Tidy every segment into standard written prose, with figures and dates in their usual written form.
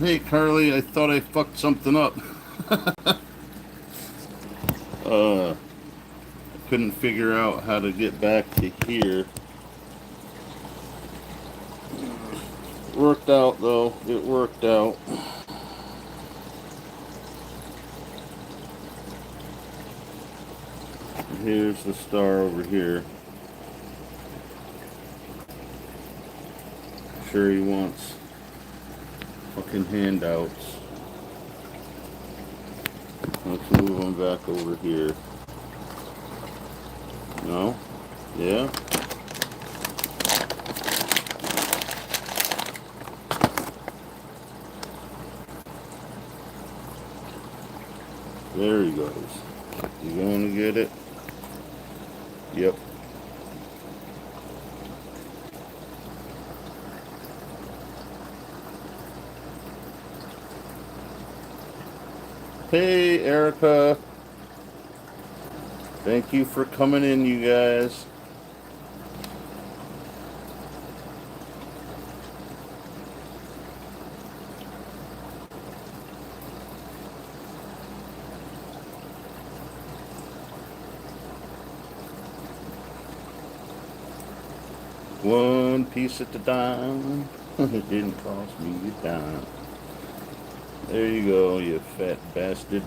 Hey, Carly, I thought I fucked something up. I couldn't figure out how to get back to here. Worked out, though. It worked out. Here's the star over here. Sure he wants fucking handouts. Let's move them back over here. No? Yeah? There he goes. You going to get it? Yep. Hey, Erica. Thank you for coming in, you guys. One piece at a time. It didn't cost me a dime. There you go, you fat bastard.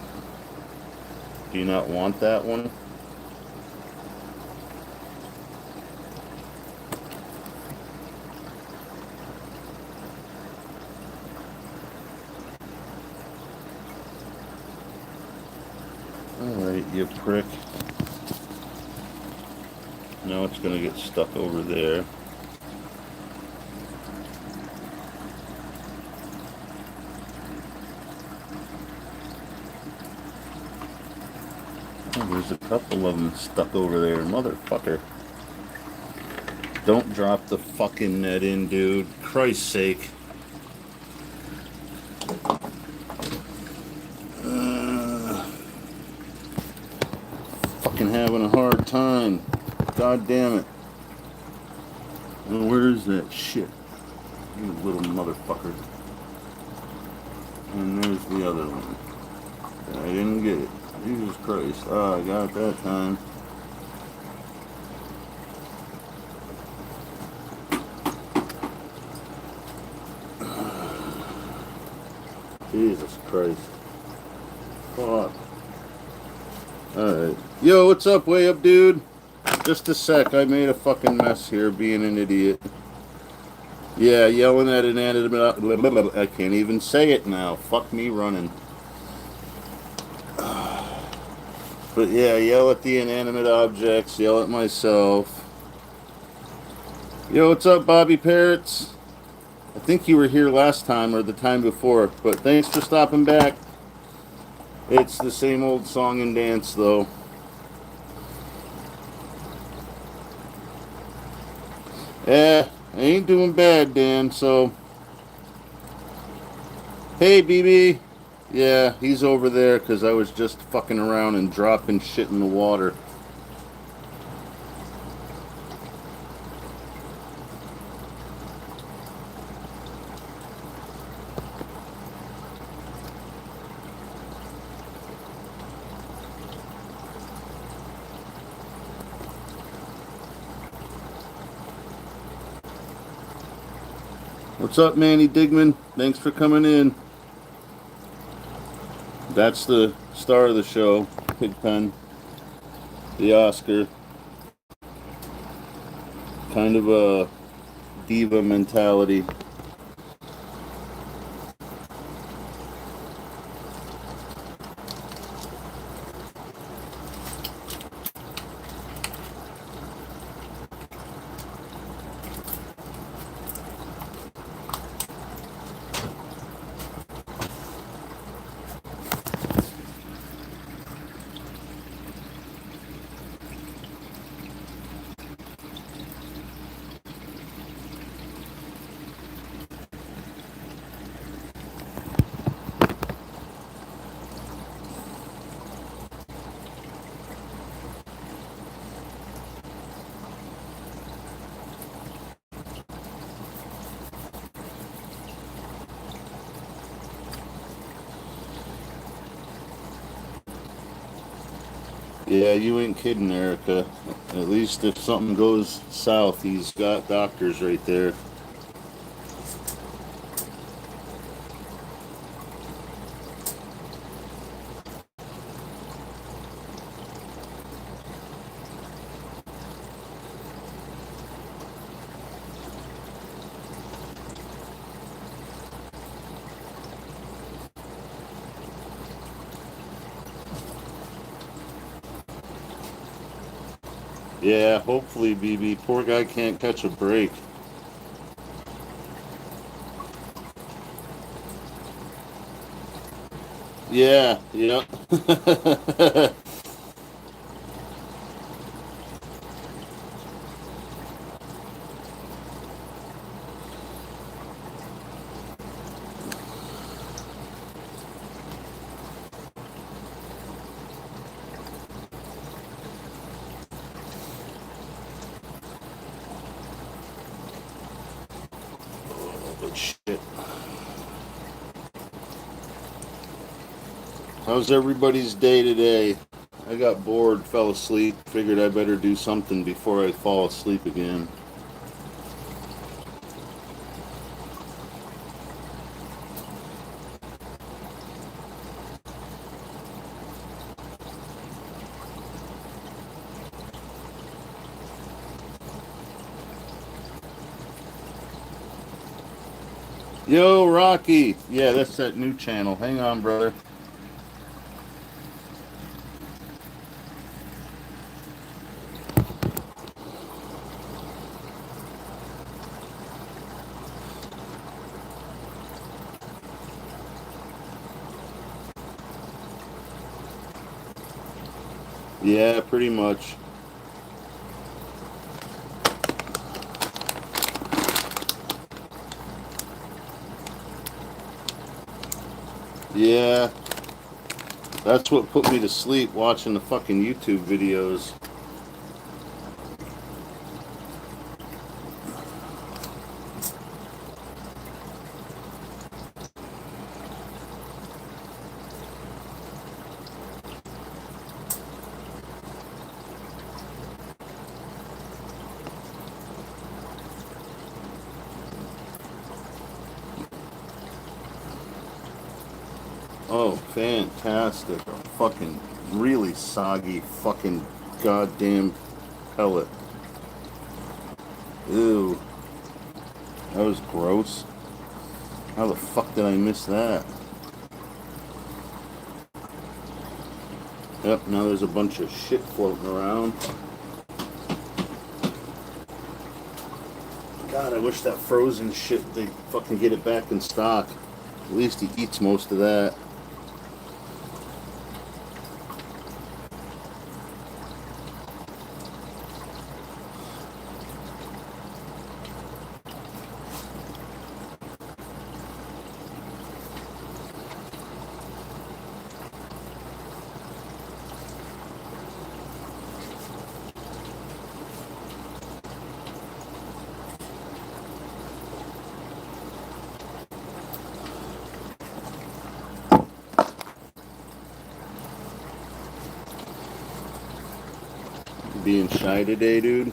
Do you not want that one? Alright, you prick. Now it's gonna get stuck over there. Oh, there's a couple of them stuck over there, motherfucker. Don't drop the fucking net in, dude. Christ's sake. Fucking having a hard time. God damn it. Well, where is that shit? You little motherfucker. And there's the other one. I didn't get it. Jesus Christ. Oh, I got it that time. Jesus Christ. Fuck. Alright. Yo, what's up, way up, dude? Just a sec. I made a fucking mess here being an idiot. Yeah, yelling at an inanimate. I can't even say it now. Fuck me running. But yeah, yell at the inanimate objects, yell at myself. Yo, what's up, Bobby Parrots? I think you were here last time or the time before, but thanks for stopping back. It's the same old song and dance, though. Yeah, I ain't doing bad, Dan, so... Hey, BB. Yeah, he's over there because I was just fucking around and dropping shit in the water. What's up, Manny Digman? Thanks for coming in. That's the star of the show, Pigpen, the Oscar. Kind of a diva mentality. Yeah, you ain't kidding, Erica. At least if something goes south, he's got doctors right there. Yeah, hopefully, BB. Poor guy can't catch a break. Yeah, yeah. But shit. How's everybody's day today? I got bored, fell asleep, figured I better do something before I fall asleep again. Yo, Rocky. Yeah, that's that new channel. Hang on, brother. Yeah, pretty much. Yeah, that's what put me to sleep watching the fucking YouTube videos. Oh, fantastic. A fucking really soggy fucking goddamn pellet. Ew. That was gross. How the fuck did I miss that? Yep, now there's a bunch of shit floating around. God, I wish that frozen shit, they fucking get it back in stock. At least he eats most of that. Being shy today, dude.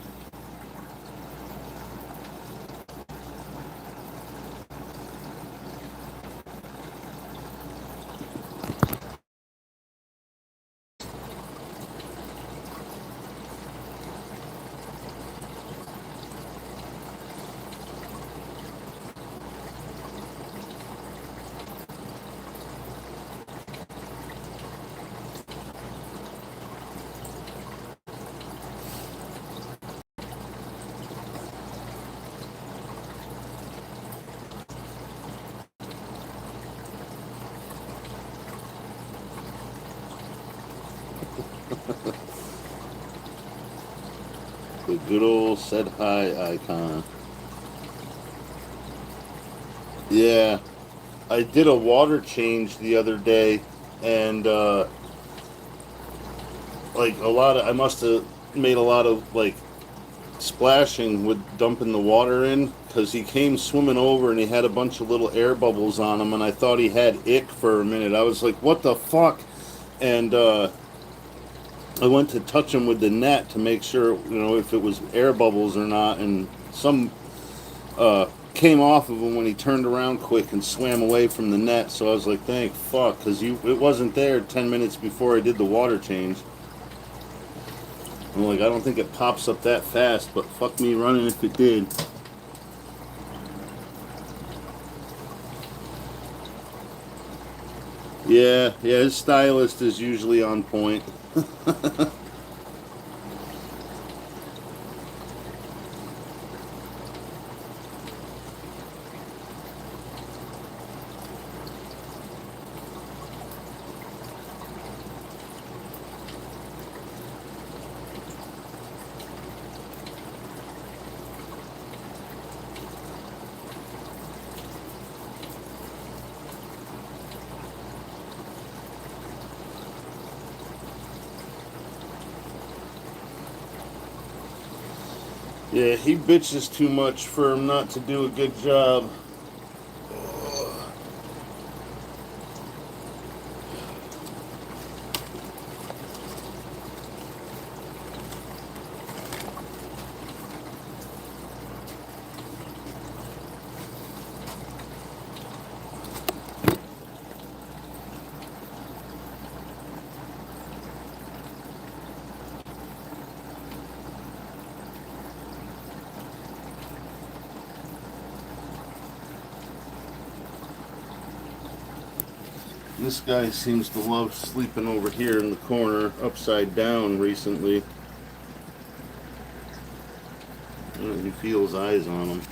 The good old said hi icon. Yeah, I did a water change the other day, and like a lot of, I must have made a lot of like splashing with dumping the water in because he came swimming over and he had a bunch of little air bubbles on him, and I thought he had ick for a minute. I was like, what the fuck? And I went to touch him with the net to make sure, if it was air bubbles or not, and some came off of him when he turned around quick and swam away from the net. So I was like, thank fuck, because it wasn't there 10 minutes before I did the water change. I'm like, I don't think it pops up that fast, but fuck me running if it did. Yeah, his stylist is usually on point. Yeah, he bitches too much for him not to do a good job. This guy seems to love sleeping over here in the corner, upside down recently. He feels eyes on him.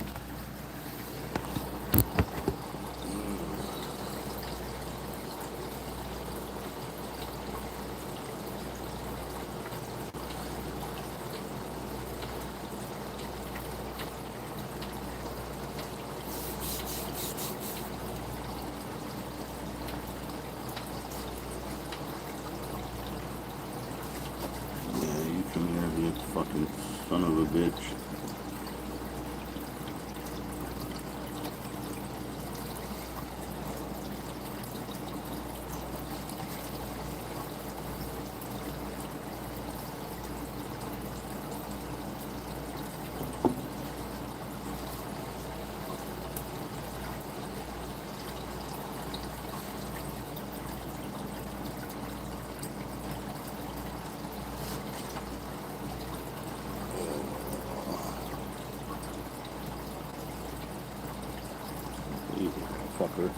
Come here, you fucking son of a bitch. You fucker.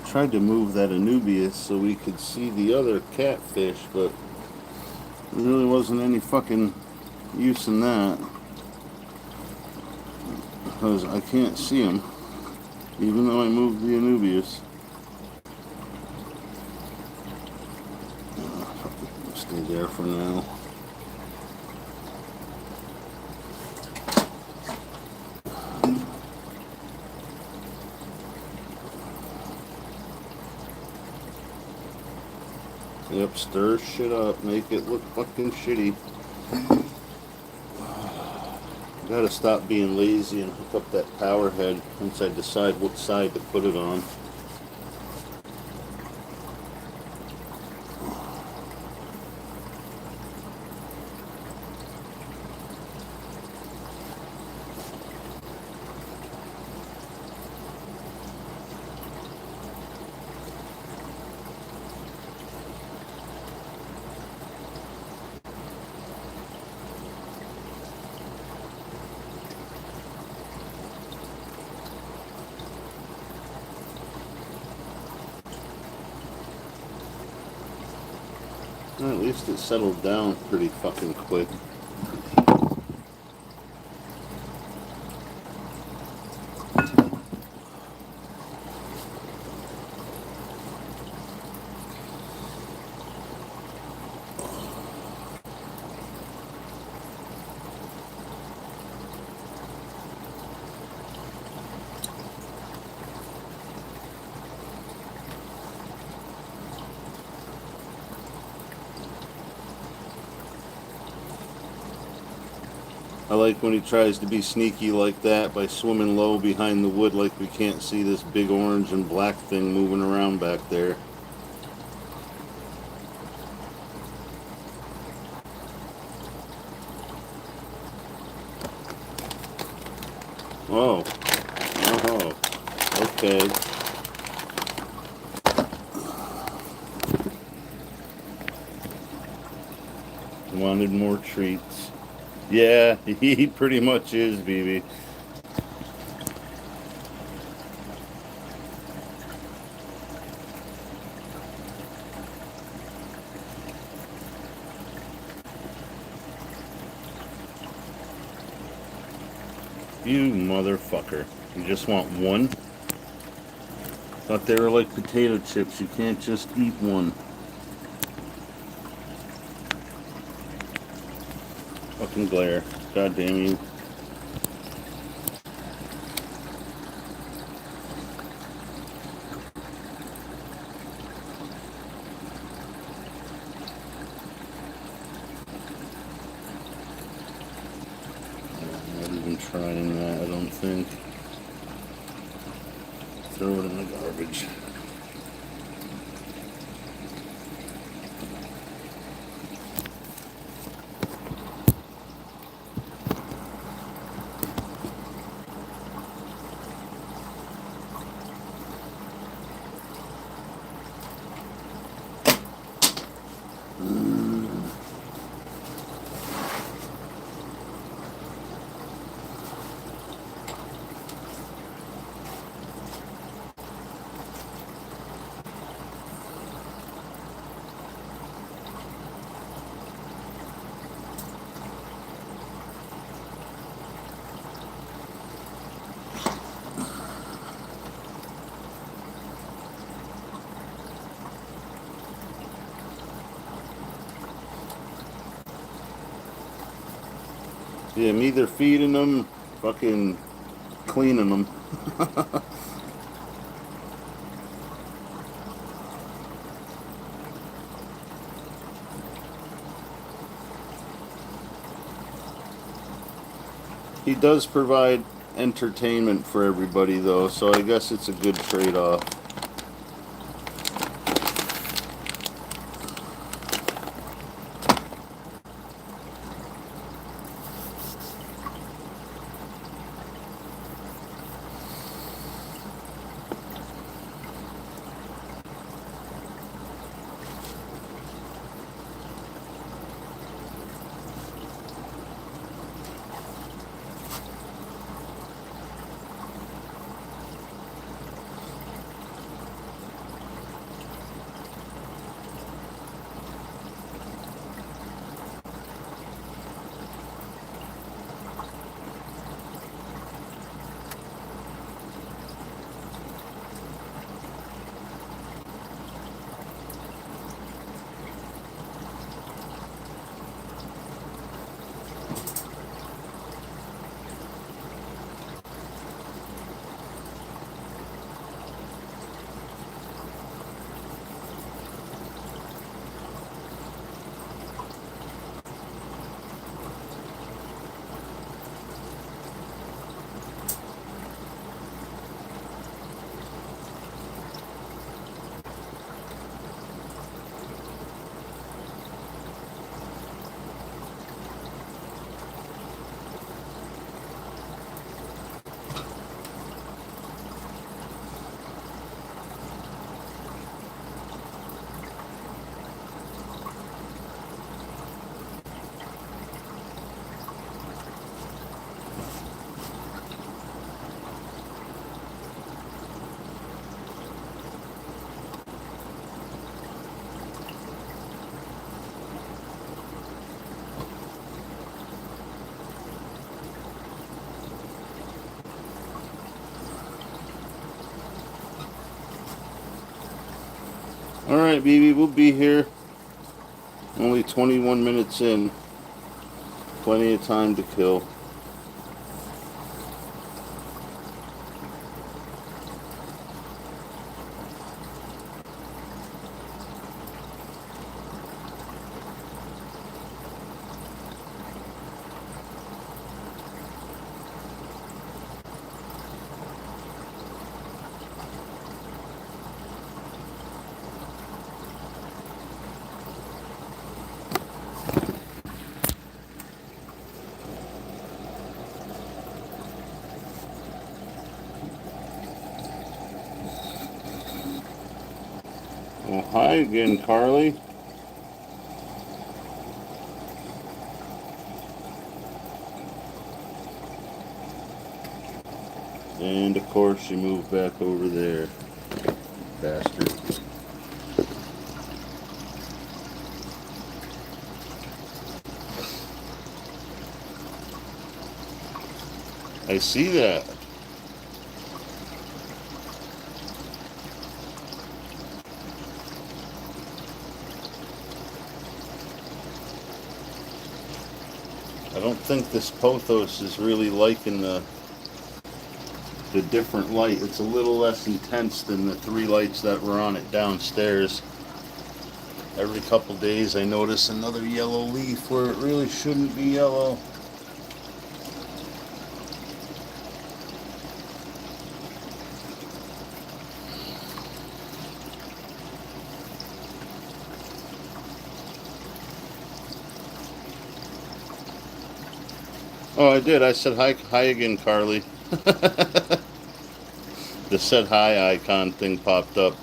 Tried to move that Anubius so we could see the other catfish, but there really wasn't any fucking use in that because I can't see him even though I moved the Anubius. Stay there for now. Yep, stir shit up, make it look fucking shitty. Gotta stop being lazy and hook up that power head once I decide what side to put it on. Well, at least it settled down pretty fucking quick. I like when he tries to be sneaky like that by swimming low behind the wood like we can't see this big orange and black thing moving around back there. Oh. Oh. Okay. Wanted more treats. Yeah, he pretty much is, BB. You motherfucker. You just want one? Thought they were like potato chips. You can't just eat one. Fucking glare. God damn you. I'm not even trying that, I don't think. Throw it in the garbage. Yeah, I'm either feeding them, fucking cleaning them. He does provide entertainment for everybody, though, so I guess it's a good trade-off. Alright, BB, we'll be here. Only 21 minutes in. Plenty of time to kill. Hi again, Carly. And of course, she moved back over there. Bastard. I see that. I don't think this pothos is really liking the different light. It's a little less intense than the 3 lights that were on it downstairs. Every couple days I notice another yellow leaf where it really shouldn't be yellow. Oh, I did. I said hi again, Carly. The said hi icon thing popped up.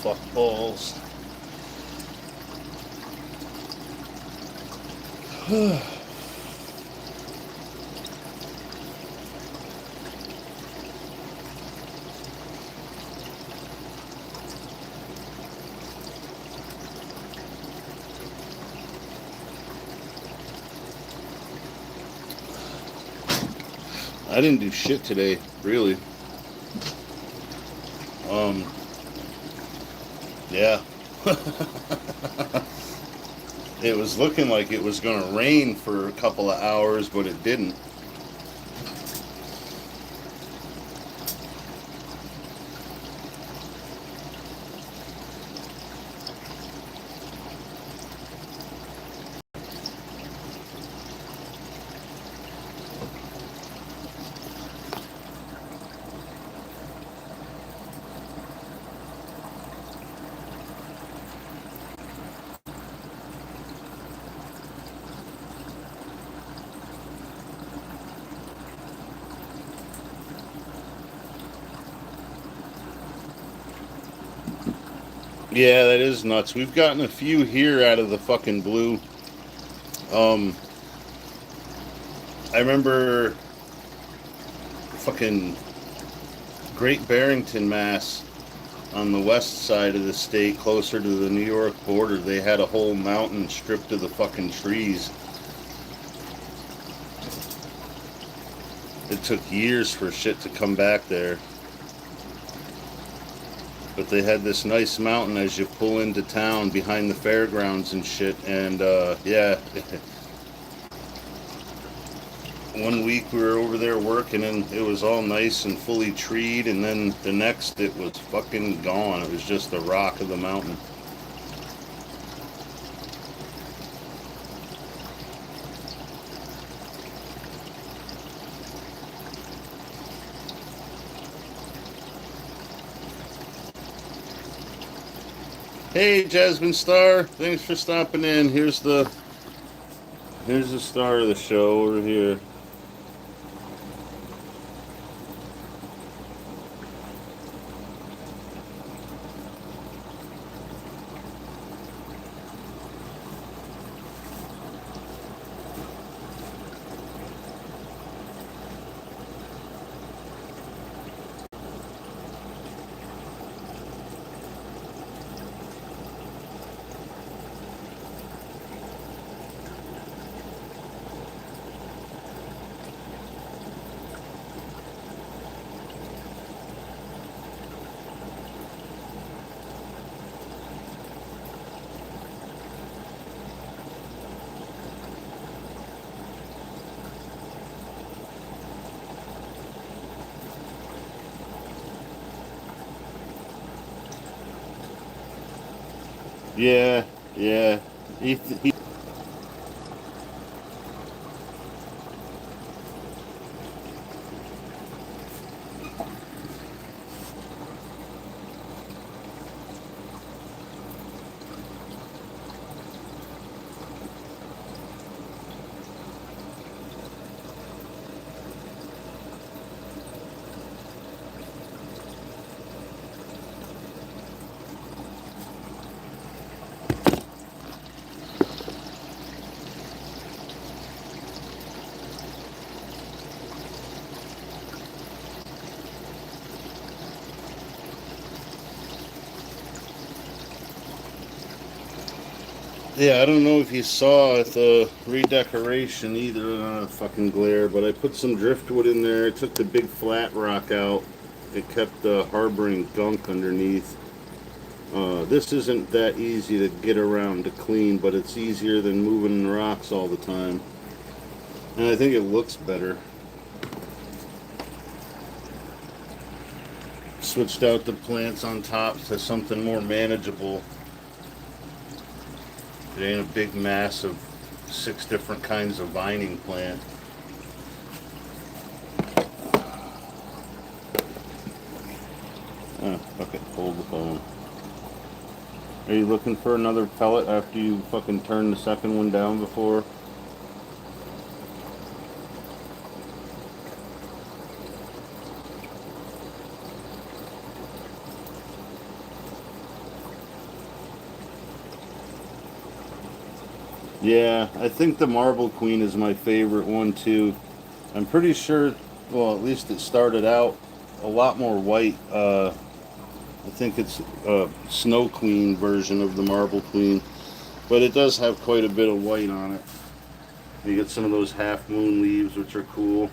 Fuck balls. I didn't do shit today, really. Yeah. It was looking like it was going to rain for a couple of hours, but it didn't. Yeah, that is nuts. We've gotten a few here out of the fucking blue. Um, I remember fucking Great Barrington, Mass, on the west side of the state, closer to the New York border. They had a whole mountain stripped of the fucking trees. It took years for shit to come back there. But they had this nice mountain as you pull into town behind the fairgrounds and shit. And yeah, one week we were over there working and it was all nice and fully treed, and then the next it was fucking gone. It was just the rock of the mountain. Hey, Jasmine Star, thanks for stopping in. Here's the star of the show over here. Yeah, yeah. He Yeah, I don't know if you saw at the redecoration either, fucking glare, but I put some driftwood in there. I took the big flat rock out. It kept harboring gunk underneath. This isn't that easy to get around to clean, but it's easier than moving rocks all the time. And I think it looks better. Switched out the plants on top to something more manageable. It ain't a big mass of 6 different kinds of vining plant. Oh, fuck it, hold the phone. Are you looking for another pellet after you fucking turn the second one down before? Yeah, I think the Marble Queen is my favorite one too. I'm pretty sure, well, at least it started out a lot more white. I think it's a Snow Queen version of the Marble Queen, but it does have quite a bit of white on it. You get some of those half moon leaves, which are cool.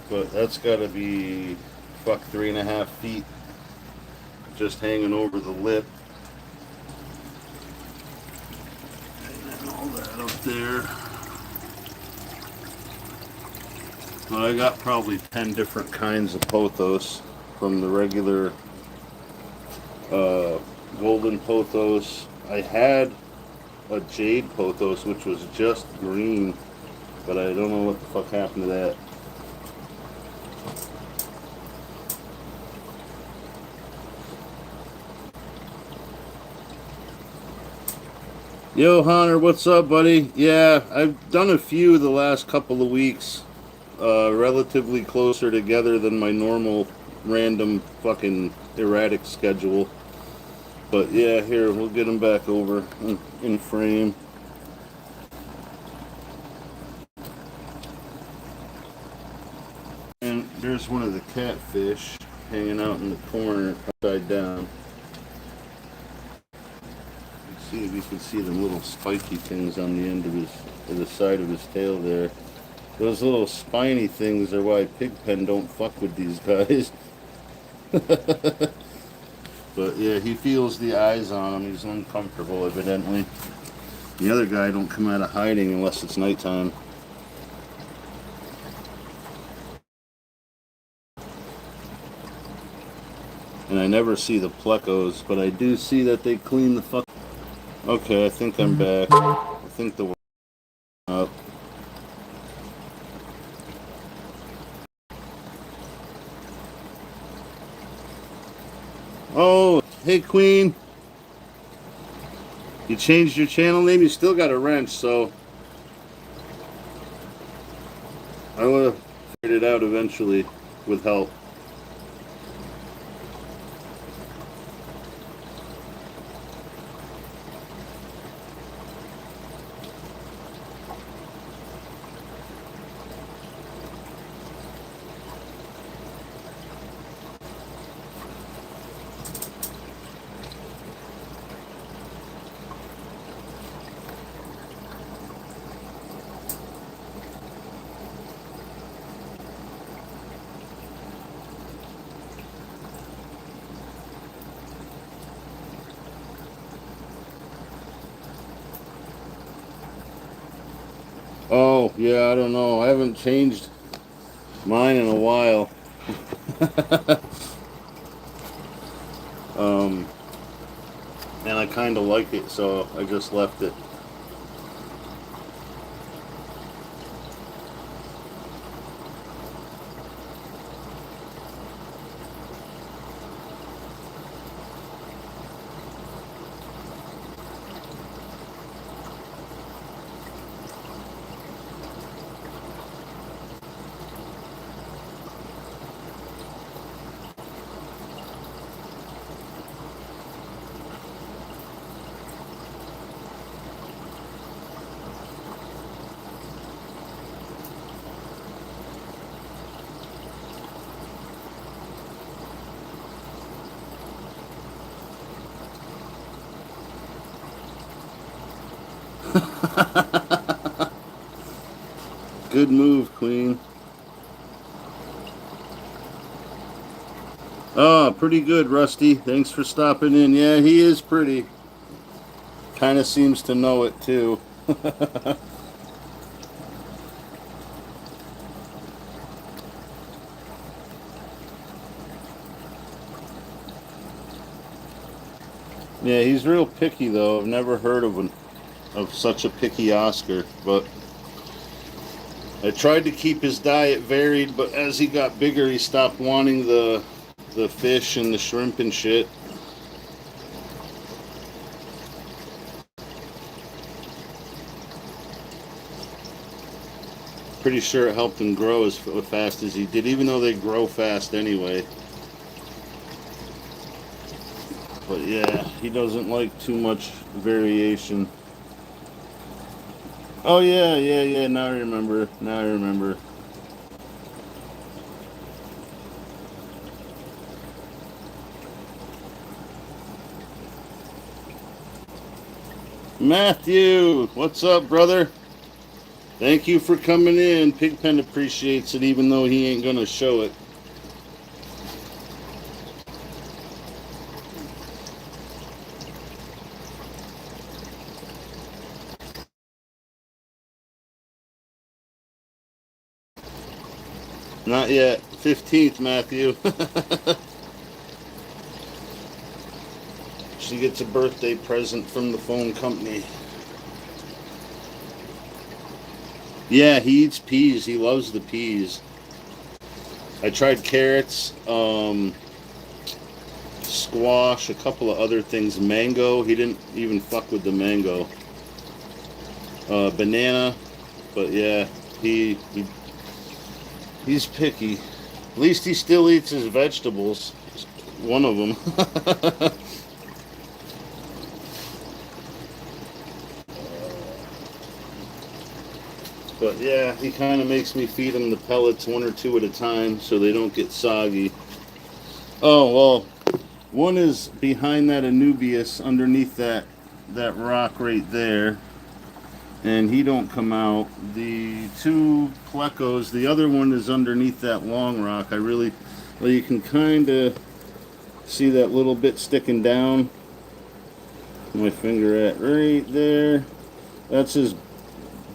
But that's got to be, fuck, 3.5 feet just hanging over the lip. And all that up there. But I got probably 10 different kinds of pothos, from the regular uh, golden pothos. I had a jade pothos, which was just green, but I don't know what the fuck happened to that. Yo, Hunter, what's up, buddy? Yeah, I've done a few the last couple of weeks, relatively closer together than my normal random fucking erratic schedule. But yeah, here, we'll get them back over in frame. And there's one of the catfish hanging out in the corner, upside down. See if you can see them little spiky things on the end of the side of his tail there. Those little spiny things are why Pigpen don't fuck with these guys. But yeah, he feels the eyes on him. He's uncomfortable, evidently. The other guy don't come out of hiding unless it's nighttime. And I never see the plecos, but I do see that they clean the fuck. Okay, I think I'm back. I think the up. Oh, hey Queen. You changed your channel name? You still got a wrench, so I would have figured it out eventually with help. Oh, yeah, I don't know. I haven't changed mine in a while. um, and I kind of like it, so I just left it. Good move, Queen. Oh, pretty good, Rusty. Thanks for stopping in. Yeah, he is pretty. Kind of seems to know it, too. Yeah, he's real picky, though. I've never heard of such a picky Oscar, but I tried to keep his diet varied, but as he got bigger, he stopped wanting the fish and the shrimp and shit. Pretty sure it helped him grow as fast as he did, even though they grow fast anyway. But yeah, he doesn't like too much variation. Oh yeah, yeah, yeah. Now I remember. Now I remember. Matthew, what's up, brother? Thank you for coming in. Pigpen appreciates it, even though he ain't gonna show it. Not yet. 15th, Matthew. She gets a birthday present from the phone company. Yeah, he eats peas. He loves the peas. I tried carrots, squash, a couple of other things. Mango. He didn't even fuck with the mango. Banana. But yeah, he's picky. At least he still eats his vegetables. One of them. But yeah, he kind of makes me feed him the pellets one or two at a time so they don't get soggy. Oh, well, one is behind that Anubius underneath that rock right there. And he don't come out. The two plecos, the other one is underneath that long rock. Well, you can kind of see that little bit sticking down. My finger at right there. That's his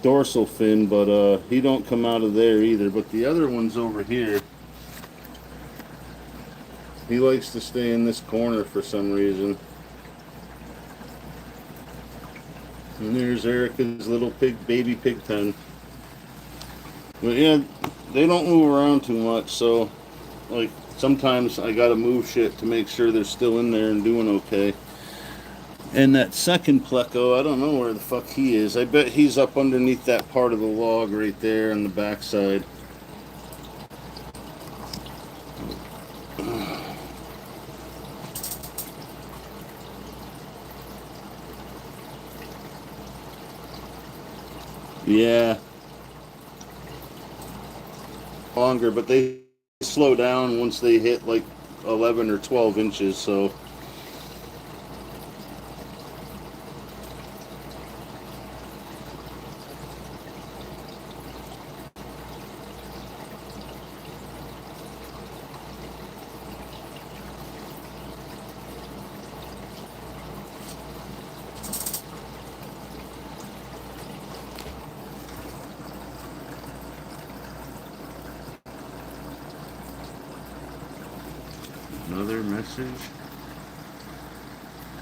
dorsal fin, but he don't come out of there either. But the other one's over here. He likes to stay in this corner for some reason. And there's Erica's little baby Pigpen. But yeah, they don't move around too much, so like Sometimes I gotta move shit to make sure they're still in there and doing okay. And that second pleco, I don't know where the fuck he is. I bet he's up underneath that part of the log right there on the backside. Yeah, longer, but they slow down once they hit like 11 or 12 inches, so. Another message.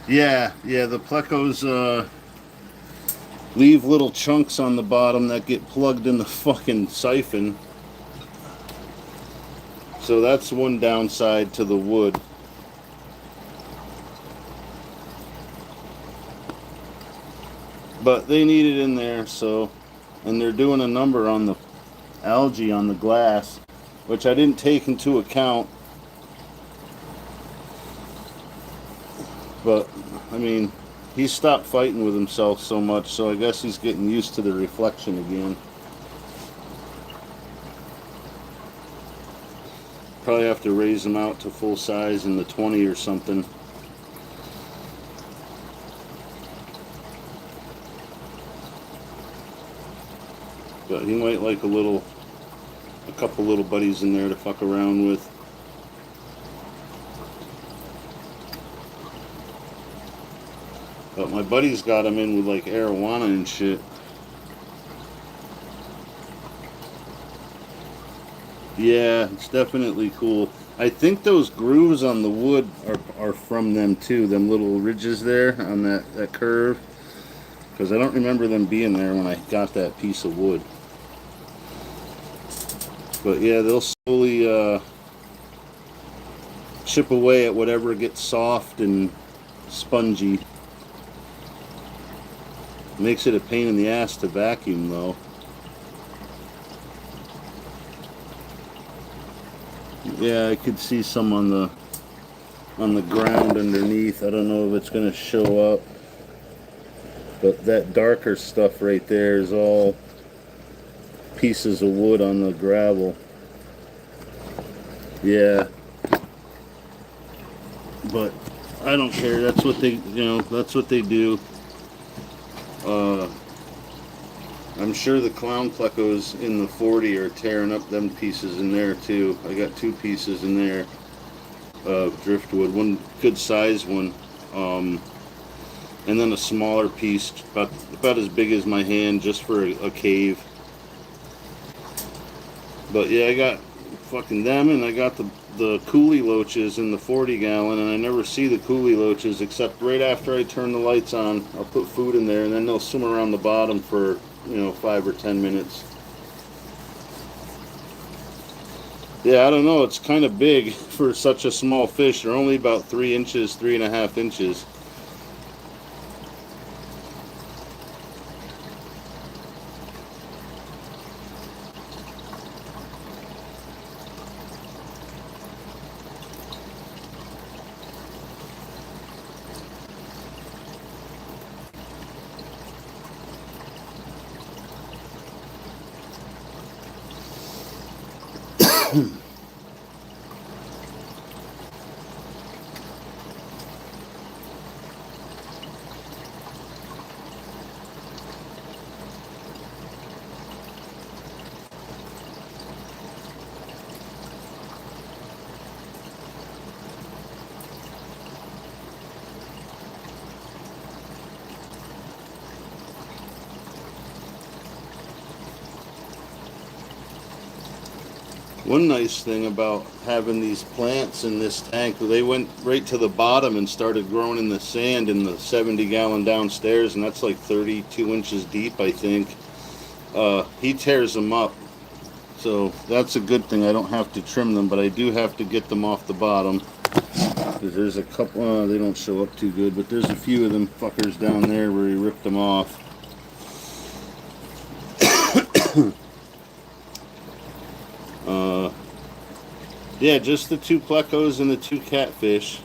Yeah, the plecos leave little chunks on the bottom that get plugged in the fucking siphon. So that's one downside to the wood. But they need it in there, so. And they're doing a number on the algae on the glass, which I didn't take into account. But, I mean, he stopped fighting with himself so much, so I guess he's getting used to the reflection again. Probably have to raise him out to full size in the 20 or something. But he might like a couple little buddies in there to fuck around with. But my buddy's got him in with like arowana and shit. Yeah, it's definitely cool. I think those grooves on the wood are from them too, them little ridges there on that curve. Because I don't remember them being there when I got that piece of wood. But yeah, they'll slowly chip away at whatever gets soft and spongy. Makes it a pain in the ass to vacuum though. Yeah, I could see some on the ground underneath. I don't know if it's gonna show up. But that darker stuff right there is all pieces of wood on the gravel. Yeah. But I don't care. That's what that's what they do. I'm sure the clown plecos in the 40 are tearing up them pieces in there too. I got two pieces in there of driftwood, one good size one, and then a smaller piece about as big as my hand just for a cave. But yeah, I got fucking them, and I got the coolie loaches in the 40 gallon, and I never see the coolie loaches except right after I turn the lights on. I'll put food in there, and then they'll swim around the bottom for 5 or 10 minutes. Yeah, I don't know. It's kind of big for such a small fish. They're only about 3 inches, 3.5 inches. One nice thing about having these plants in this tank, they went right to the bottom and started growing in the sand in the 70 gallon downstairs, and that's like 32 inches deep, I think. He tears them up. So that's a good thing. I don't have to trim them, but I do have to get them off the bottom. Because there's a couple, they don't show up too good, but there's a few of them fuckers down there where he ripped them off. Yeah, just the 2 plecos and the 2 catfish.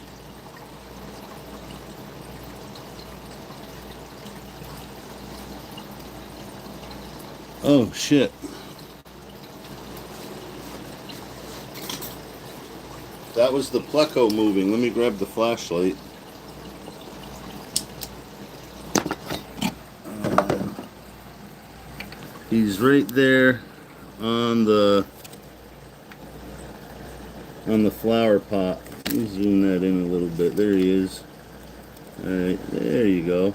Oh, shit. That was the pleco moving. Let me grab the flashlight. He's right there on the flower pot. Let me zoom that in a little bit. There he is. Alright, there you go.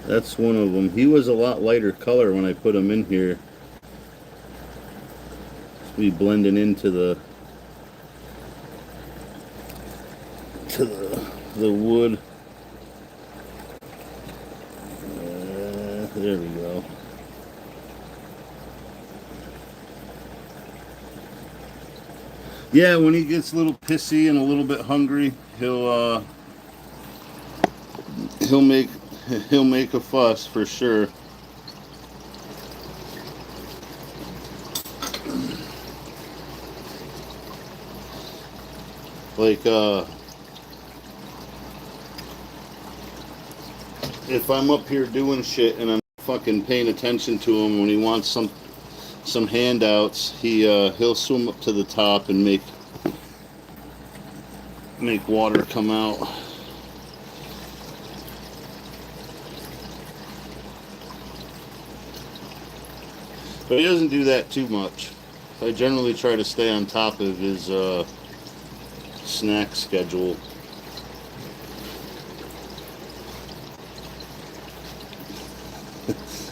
That's one of them. He was a lot lighter color when I put him in here. Be blending into the wood. There we go. Yeah, when he gets a little pissy and a little bit hungry, he'll make a fuss for sure. Like if I'm up here doing shit and I'm fucking paying attention to him when he wants some handouts, he'll swim up to the top and make water come out. But he doesn't do that too much. I generally try to stay on top of his snack schedule.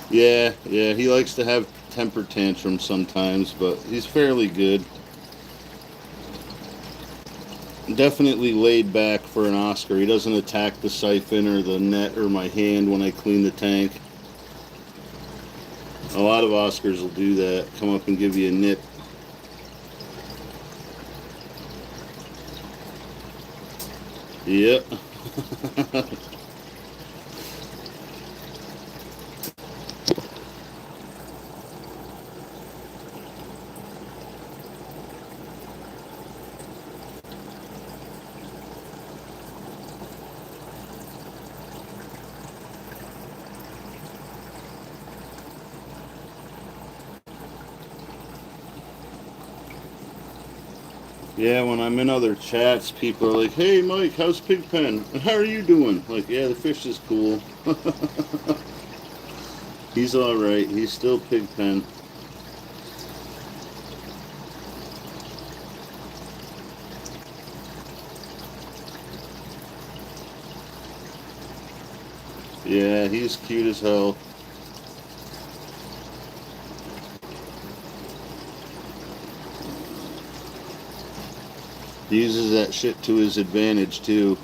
Yeah, he likes to have temper tantrums sometimes, but he's fairly good. Definitely laid back for an Oscar. He doesn't attack the siphon or the net or my hand when I clean the tank. A lot of Oscars will do that, come up and give you a nip. Yep. Yeah, when I'm in other chats, people are like, "Hey, Mike, how's Pigpen? And how are you doing?" Like, yeah, the fish is cool. He's all right. He's still Pigpen. Yeah, he's cute as hell. He uses that shit to his advantage, too.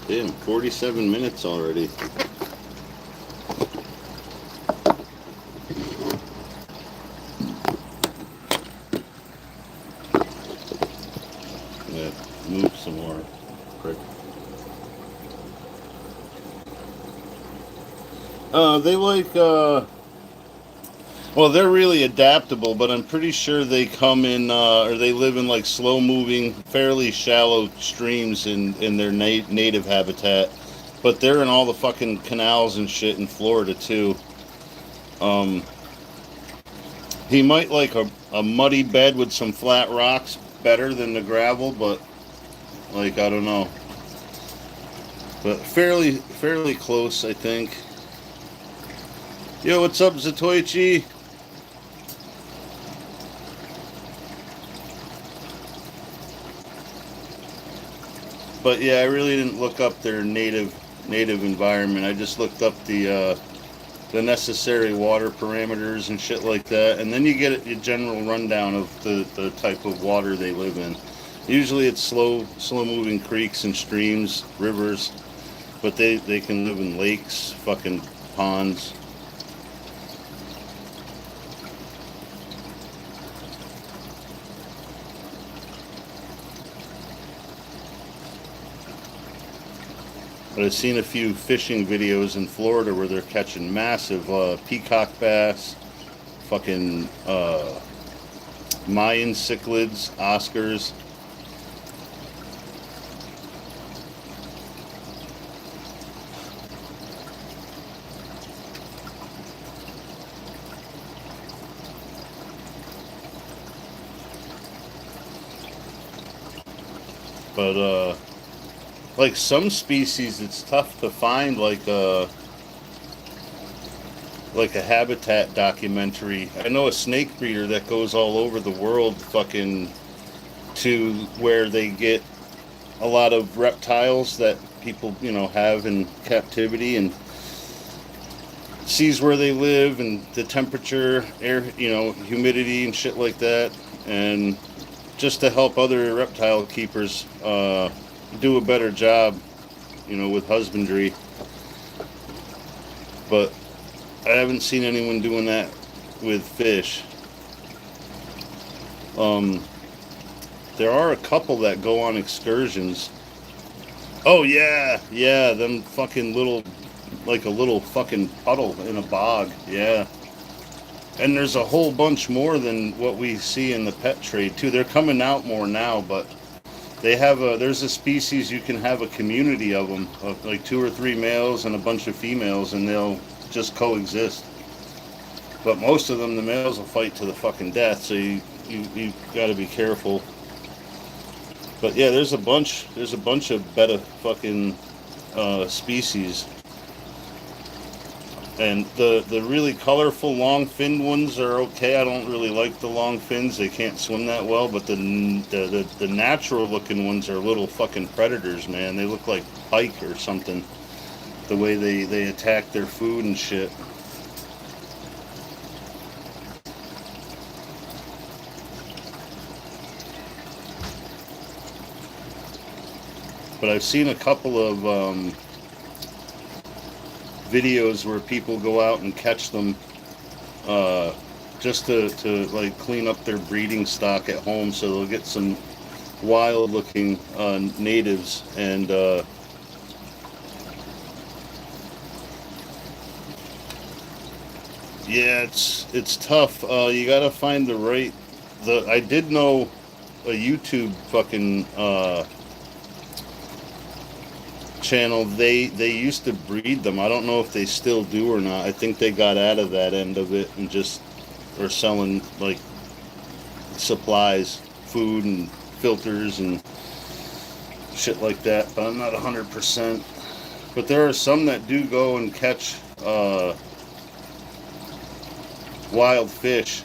Damn, 47 minutes already. Yeah, move some more. Prick. They like, well, they're really adaptable, but I'm pretty sure they come in, or they live in like slow-moving, fairly shallow streams in their native habitat. But they're in all the fucking canals and shit in Florida too. He might like a muddy bed with some flat rocks better than the gravel, but like I don't know. but fairly close, I think. Yo, what's up, Zatoichi? But yeah, I really didn't look up their native environment. I just looked up the necessary water parameters and shit like that, and then you get a general rundown of the type of water they live in. Usually it's slow moving creeks and streams, rivers, but they can live in lakes, fucking ponds. But I've seen a few fishing videos in Florida where they're catching massive peacock bass, fucking Mayan cichlids, Oscars. But like some species, it's tough to find like a habitat documentary. I know a snake breeder that goes all over the world, fucking to where they get a lot of reptiles that people have in captivity, and sees where they live and the temperature, air, humidity and shit like that, and just to help other reptile keepers do a better job, with husbandry. But I haven't seen anyone doing that with fish. There are a couple that go on excursions. Oh yeah, them fucking little, like a little fucking puddle in a bog. Yeah. And there's a whole bunch more than what we see in the pet trade too. They're coming out more now, but there's a species you can have a community of them, of like 2 or 3 males and a bunch of females, and they'll just coexist. But most of them, the males will fight to the fucking death, so you got to be careful. But yeah, there's a bunch of betta fucking species. And the really colorful long-finned ones are okay. I don't really like the long fins. They can't swim that well. But the natural-looking ones are little fucking predators, man. They look like pike or something. The way they attack their food and shit. But I've seen a couple of videos where people go out and catch them just to like clean up their breeding stock at home, so they'll get some wild looking natives. And yeah, it's tough. You gotta find the right. I did know a YouTube fucking channel. They used to breed them. I don't know if they still do or not. I think they got out of that end of it and just are selling like supplies, food and filters and shit like that. But I'm not 100%. But there are some that do go and catch wild fish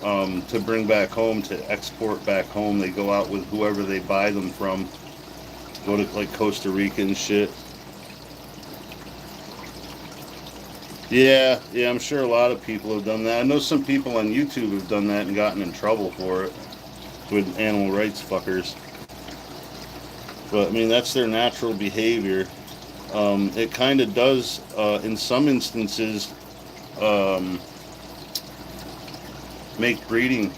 to bring back home, to export back home. They go out with whoever they buy them from. Go to like Costa Rica and shit. Yeah, I'm sure a lot of people have done that. I know some people on YouTube have done that and gotten in trouble for it with animal rights fuckers. But I mean, that's their natural behavior. It kind of does, in some instances, make breeding,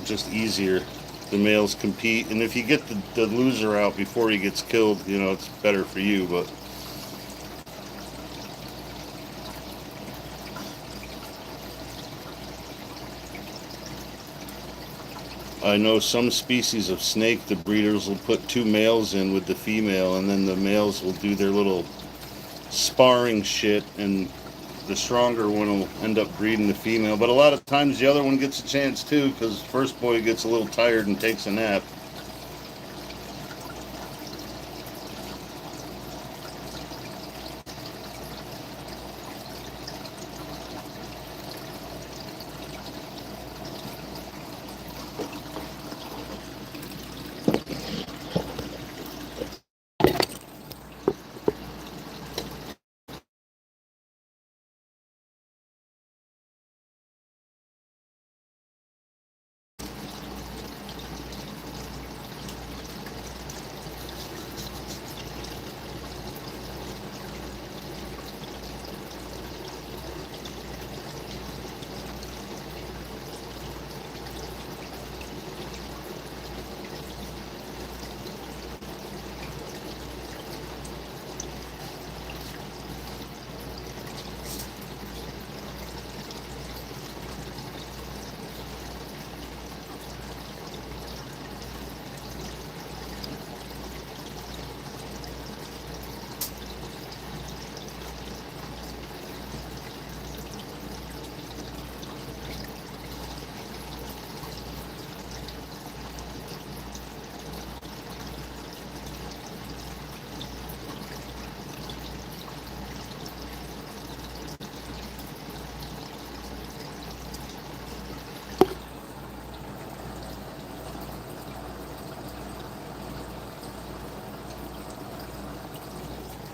just easier. The males compete, and if you get the loser out before he gets killed, it's better for you. But I know some species of snake, the breeders will put 2 males in with the female, and then the males will do their little sparring shit, and the stronger one will end up breeding the female. But a lot of times the other one gets a chance too, because first boy gets a little tired and takes a nap.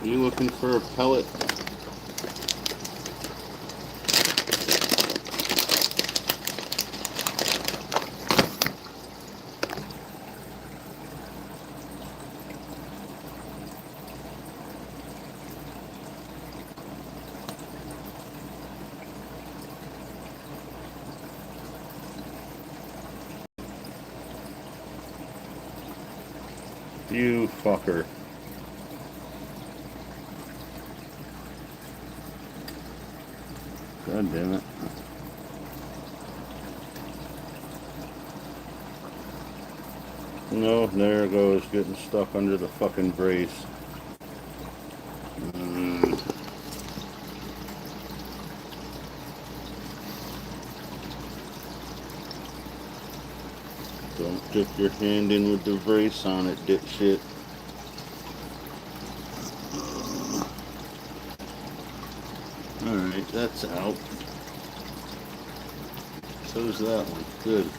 You looking for a pellet? You fucker. God damn it. No, there it goes, getting stuck under the fucking brace. Don't dip your hand in with the brace on it, dipshit. Alright, that's out. So's that one. Good.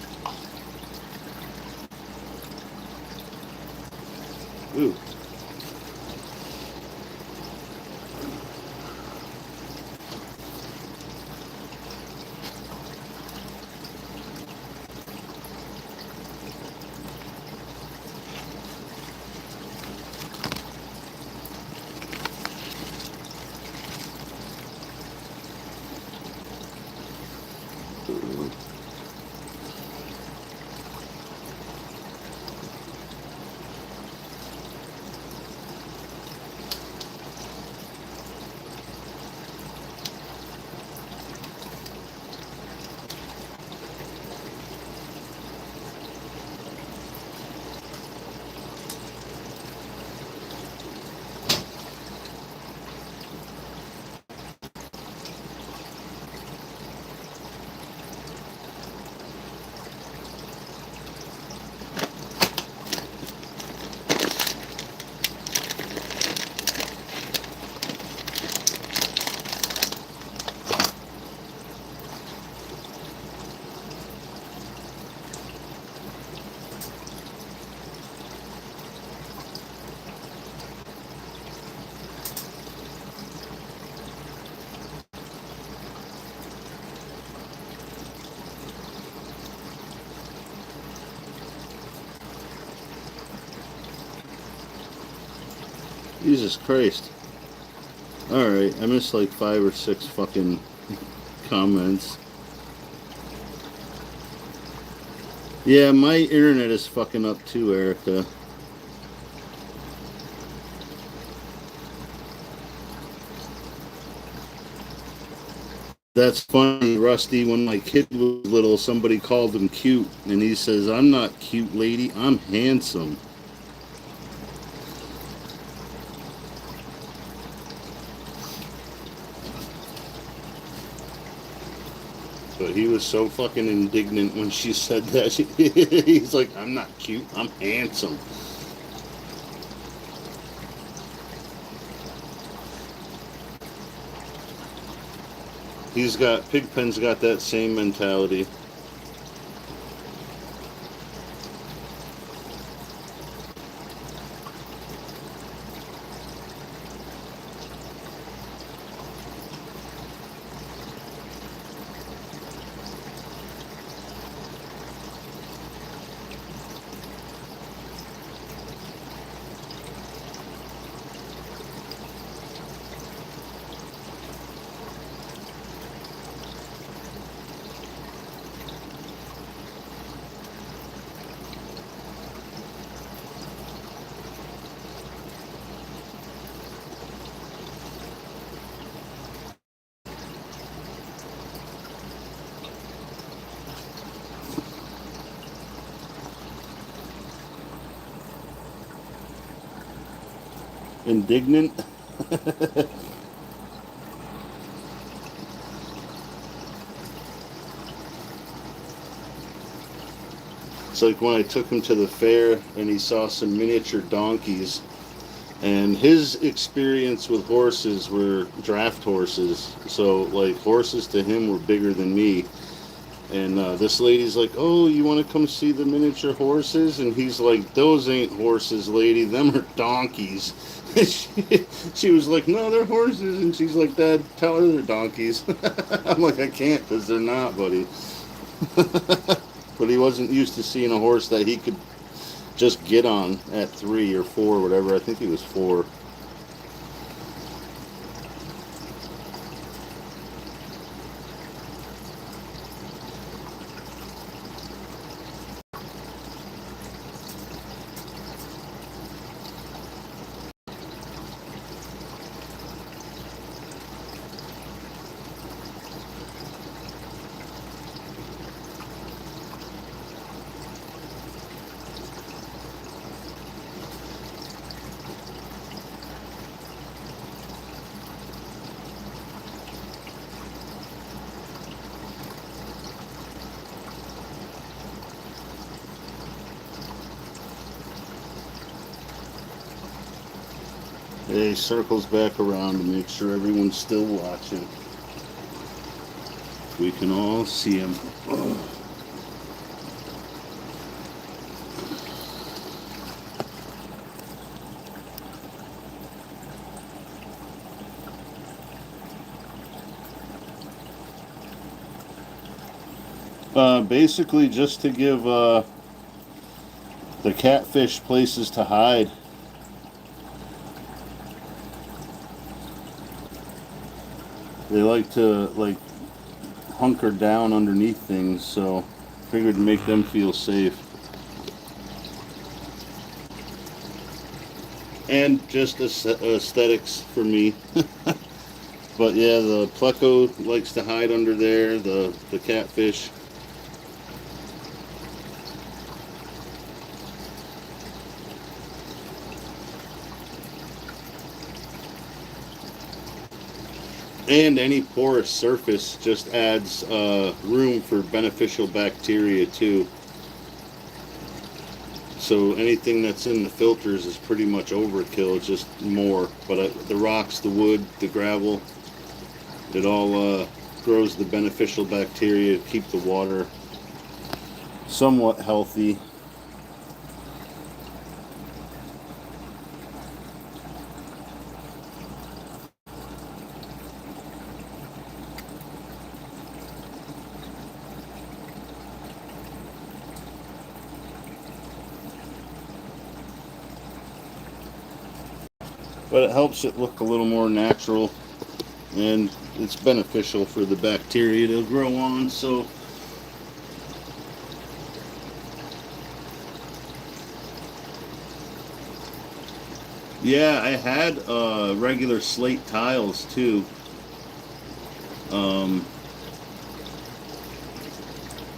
Ooh. Jesus Christ. Alright, I missed like 5 or 6 fucking comments. Yeah, my internet is fucking up too, Erica. That's funny, Rusty. When my kid was little, somebody called him cute, and he says, "I'm not cute, lady. I'm handsome." But he was so fucking indignant when she said that. He's like, "I'm not cute. I'm handsome." Pigpen's got that same mentality. Indignant? It's like when I took him to the fair and he saw some miniature donkeys, and his experience with horses were draft horses. So, like, horses to him were bigger than me. And this lady's like, "Oh, you want to come see the miniature horses?" And he's like, "Those ain't horses, lady. Them are donkeys." She was like, "No, they're horses." And she's like, "Dad, tell her they're donkeys." I'm like, "I can't because they're not, buddy." But he wasn't used to seeing a horse that he could just get on at 3 or 4, whatever. I think he was 4. He circles back around to make sure everyone's still watching. We can all see him. Basically, just to give the catfish places to hide. They like to hunker down underneath things, so figured to make them feel safe. And just aesthetics for me. But yeah, the pleco likes to hide under there, the catfish. And any porous surface just adds room for beneficial bacteria too. So anything that's in the filters is pretty much overkill. It's just more. But the rocks, the wood, the gravel, it all grows the beneficial bacteria to keep the water somewhat healthy. But it helps it look a little more natural, and it's beneficial for the bacteria to grow on. So yeah, I had regular slate tiles too, um,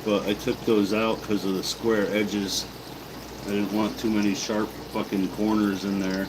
but I took those out because of the square edges. I didn't want too many sharp fucking corners in there.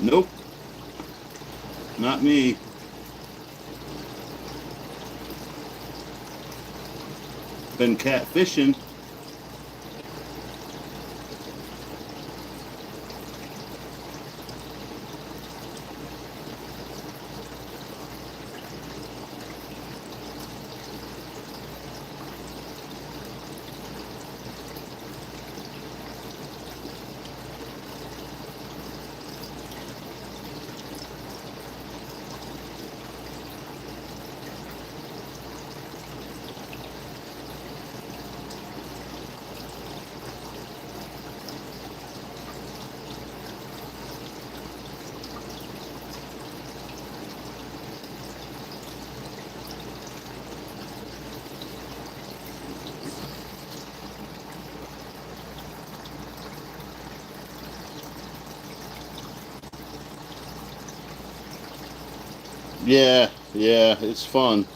Nope, not me. Been catfishing. Yeah, yeah, it's fun.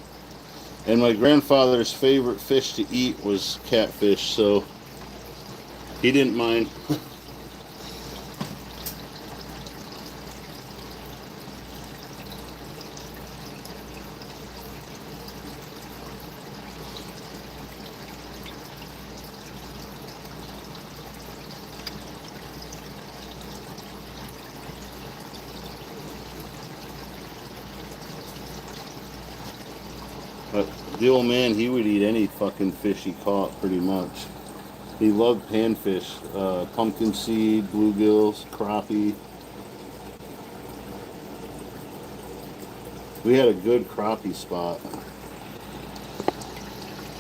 And my grandfather's favorite fish to eat was catfish, so he didn't mind. But the old man, he would eat any fucking fish he caught, pretty much. He loved panfish, pumpkin seed, bluegills, crappie. We had a good crappie spot.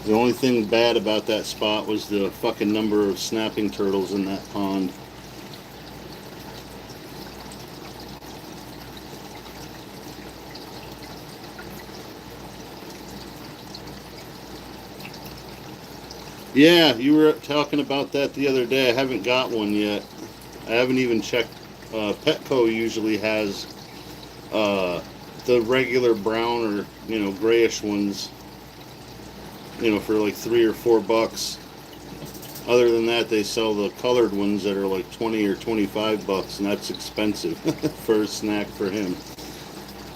The only thing bad about that spot was the fucking number of snapping turtles in that pond. Yeah, you were talking about that the other day. I haven't got one yet. I haven't even checked. Petco usually has uh, the regular brown or grayish ones. For like $3 or $4. Other than that, they sell the colored ones that are like 20 or $25, and that's expensive for a snack for him.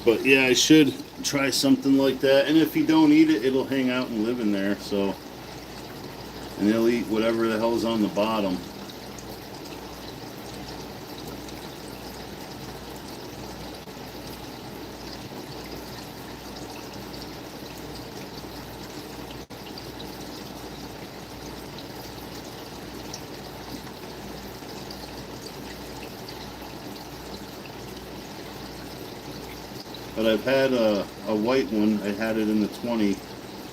But yeah, I should try something like that. And if he don't eat it, it'll hang out and live in there. So, and he'll eat whatever the hell's on the bottom. But I've had a white one. I had it in the 20.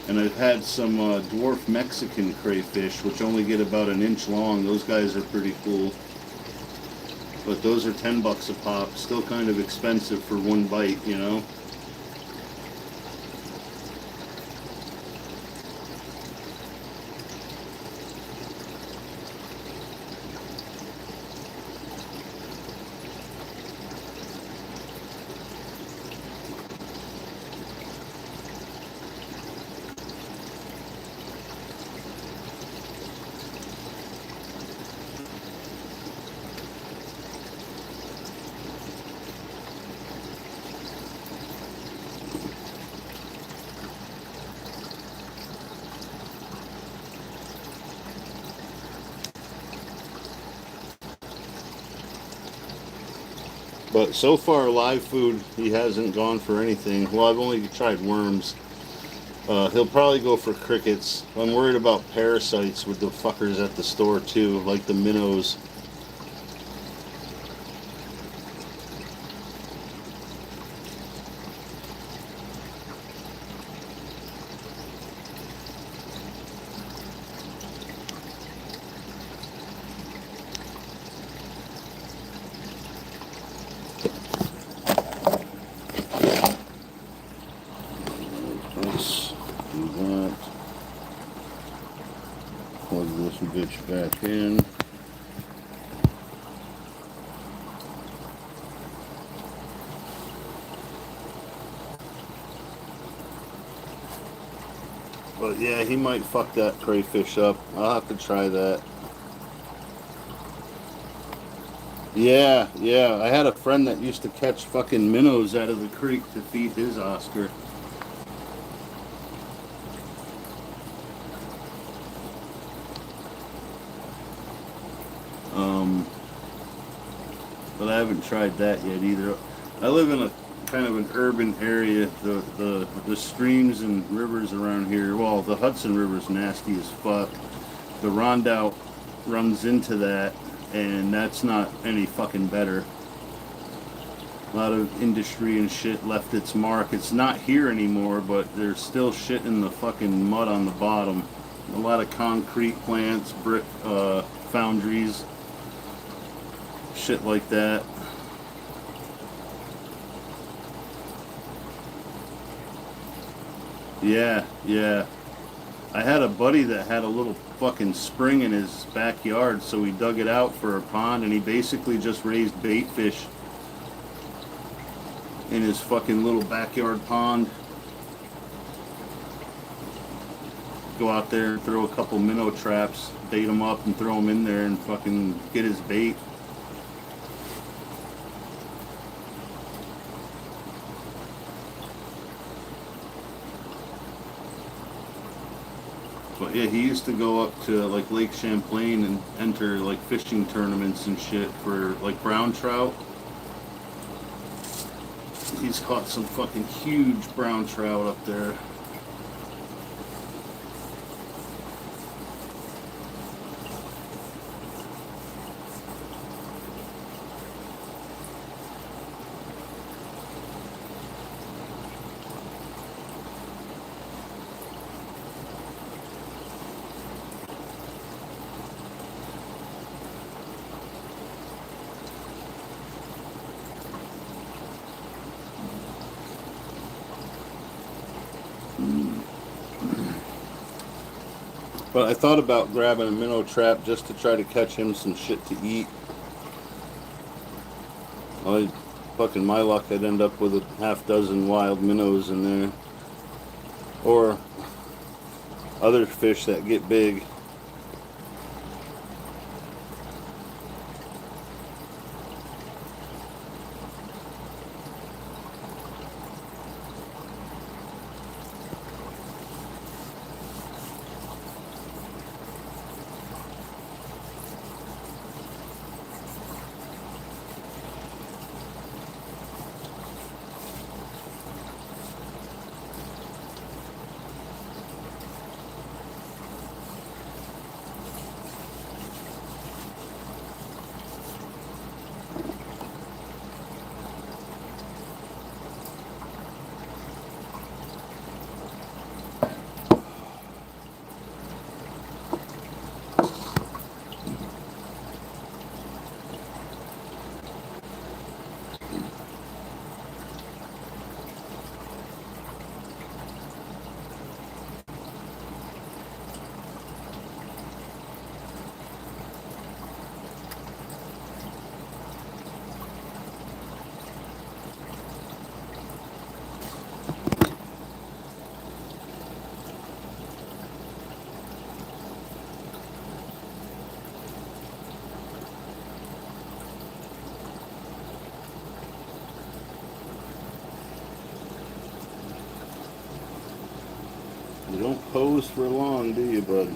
And I've had some dwarf Mexican crayfish, which only get about an inch long. Those guys are pretty cool. But those are $10 a pop. Still kind of expensive for one bite. But so far, live food, he hasn't gone for anything. Well, I've only tried worms. He'll probably go for crickets. I'm worried about parasites with the fuckers at the store too, like the minnows. Let's do that. Plug this bitch back in. But yeah, he might fuck that crayfish up. I'll have to try that. Yeah. I had a friend that used to catch fucking minnows out of the creek to feed his Oscar. Um, but I haven't tried that yet either. I live in a kind of an urban area. The streams and rivers around here. Well, the Hudson River's nasty as fuck. The Rondout runs into that, and that's not any fucking better. A lot of industry and shit left its mark. It's not here anymore, but there's still shit in the fucking mud on the bottom. A lot of concrete plants, brick foundries, shit like that. Yeah. I had a buddy that had a little fucking spring in his backyard, so he dug it out for a pond, and he basically just raised bait fish in his fucking little backyard pond. go out there and throw a couple minnow traps, bait him up, and throw him in there and fucking get his bait. But yeah, he used to go up to like Lake Champlain and enter like fishing tournaments and shit for like brown trout. He's caught some fucking huge brown trout up there. But I thought about grabbing a minnow trap just to try to catch him some shit to eat. Well, fucking my luck, I'd end up with a half dozen wild minnows in there. Or other fish that get big. You don't pose for long, do you, bud?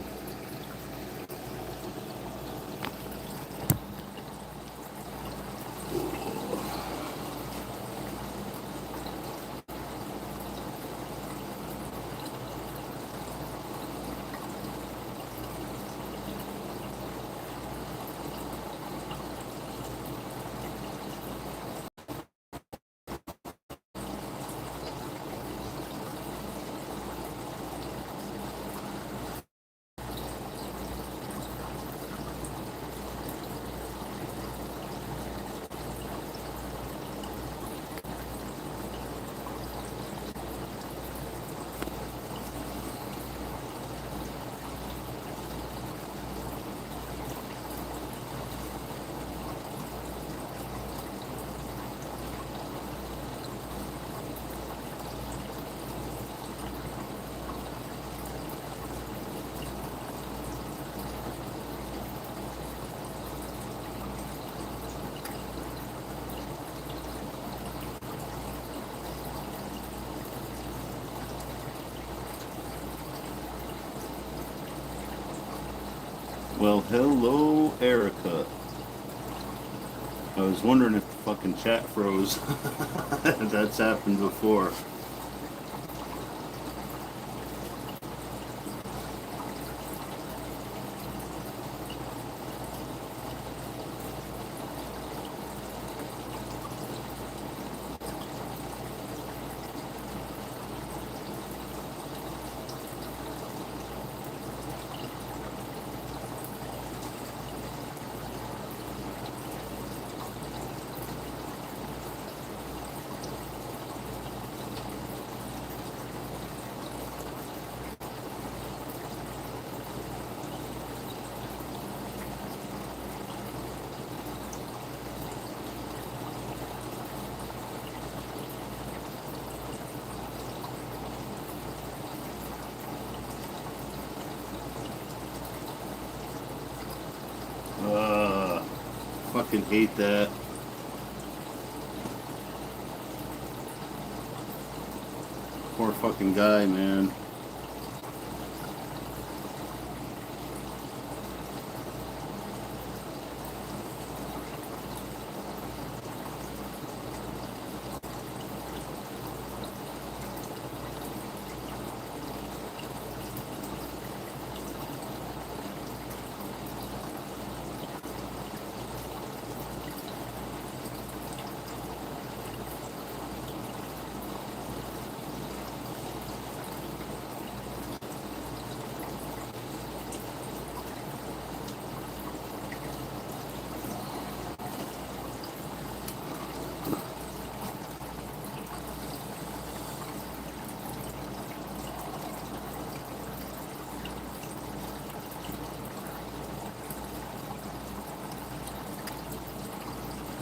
Well, hello, Erica. I was wondering if the fucking chat froze. That's happened before. fucking hate that. Poor fucking guy, man.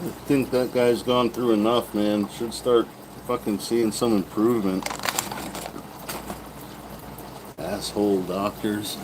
I think that guy's gone through enough, man. Should start fucking seeing some improvement. Asshole doctors.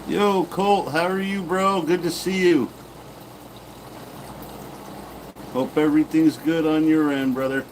Yo, Colt, how are you, bro? Good to see you. Hope everything's good on your end, brother.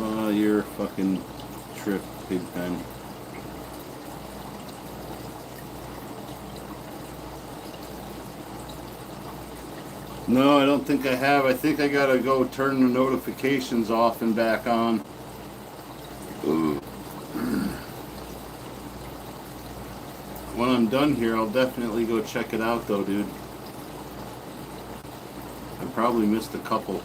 Oh, you're a fucking trip, Pigpen. No, I don't think I have. I think I gotta go turn the notifications off and back on. Ooh. When I'm done here, I'll definitely go check it out, though, dude. I probably missed a couple.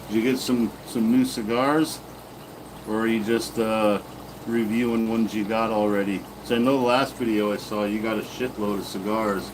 Did you get some new cigars, or are you just reviewing ones you got already? So I know the last video I saw you got a shitload of cigars.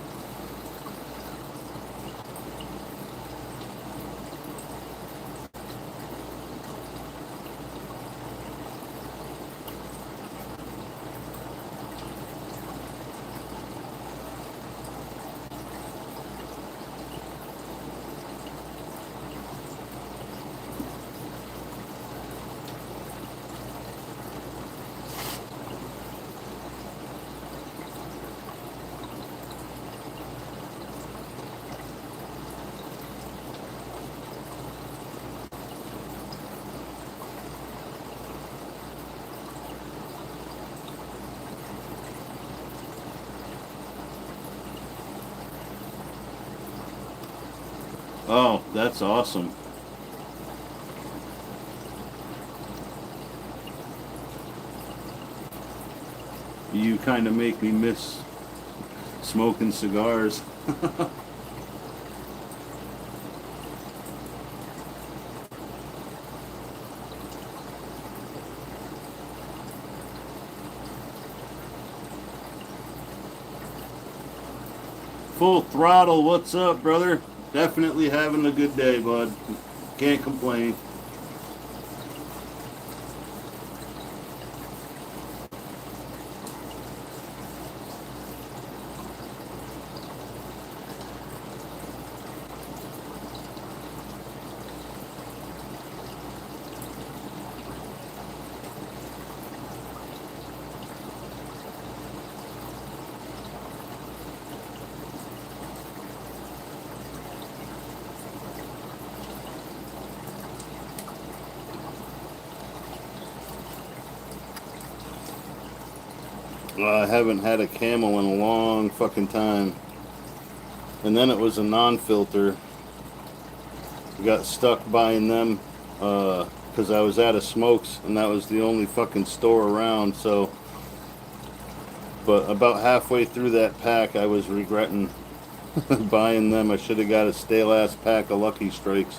Oh, that's awesome. You kind of make me miss smoking cigars. Full throttle, what's up, brother? Definitely having a good day, bud. Can't complain. I haven't had a Camel in a long fucking time. And then it was a non-filter. Got stuck buying them because I was out of smokes and that was the only fucking store around. So, but about halfway through that pack, I was regretting buying them. I should have got a stale ass pack of Lucky Strikes.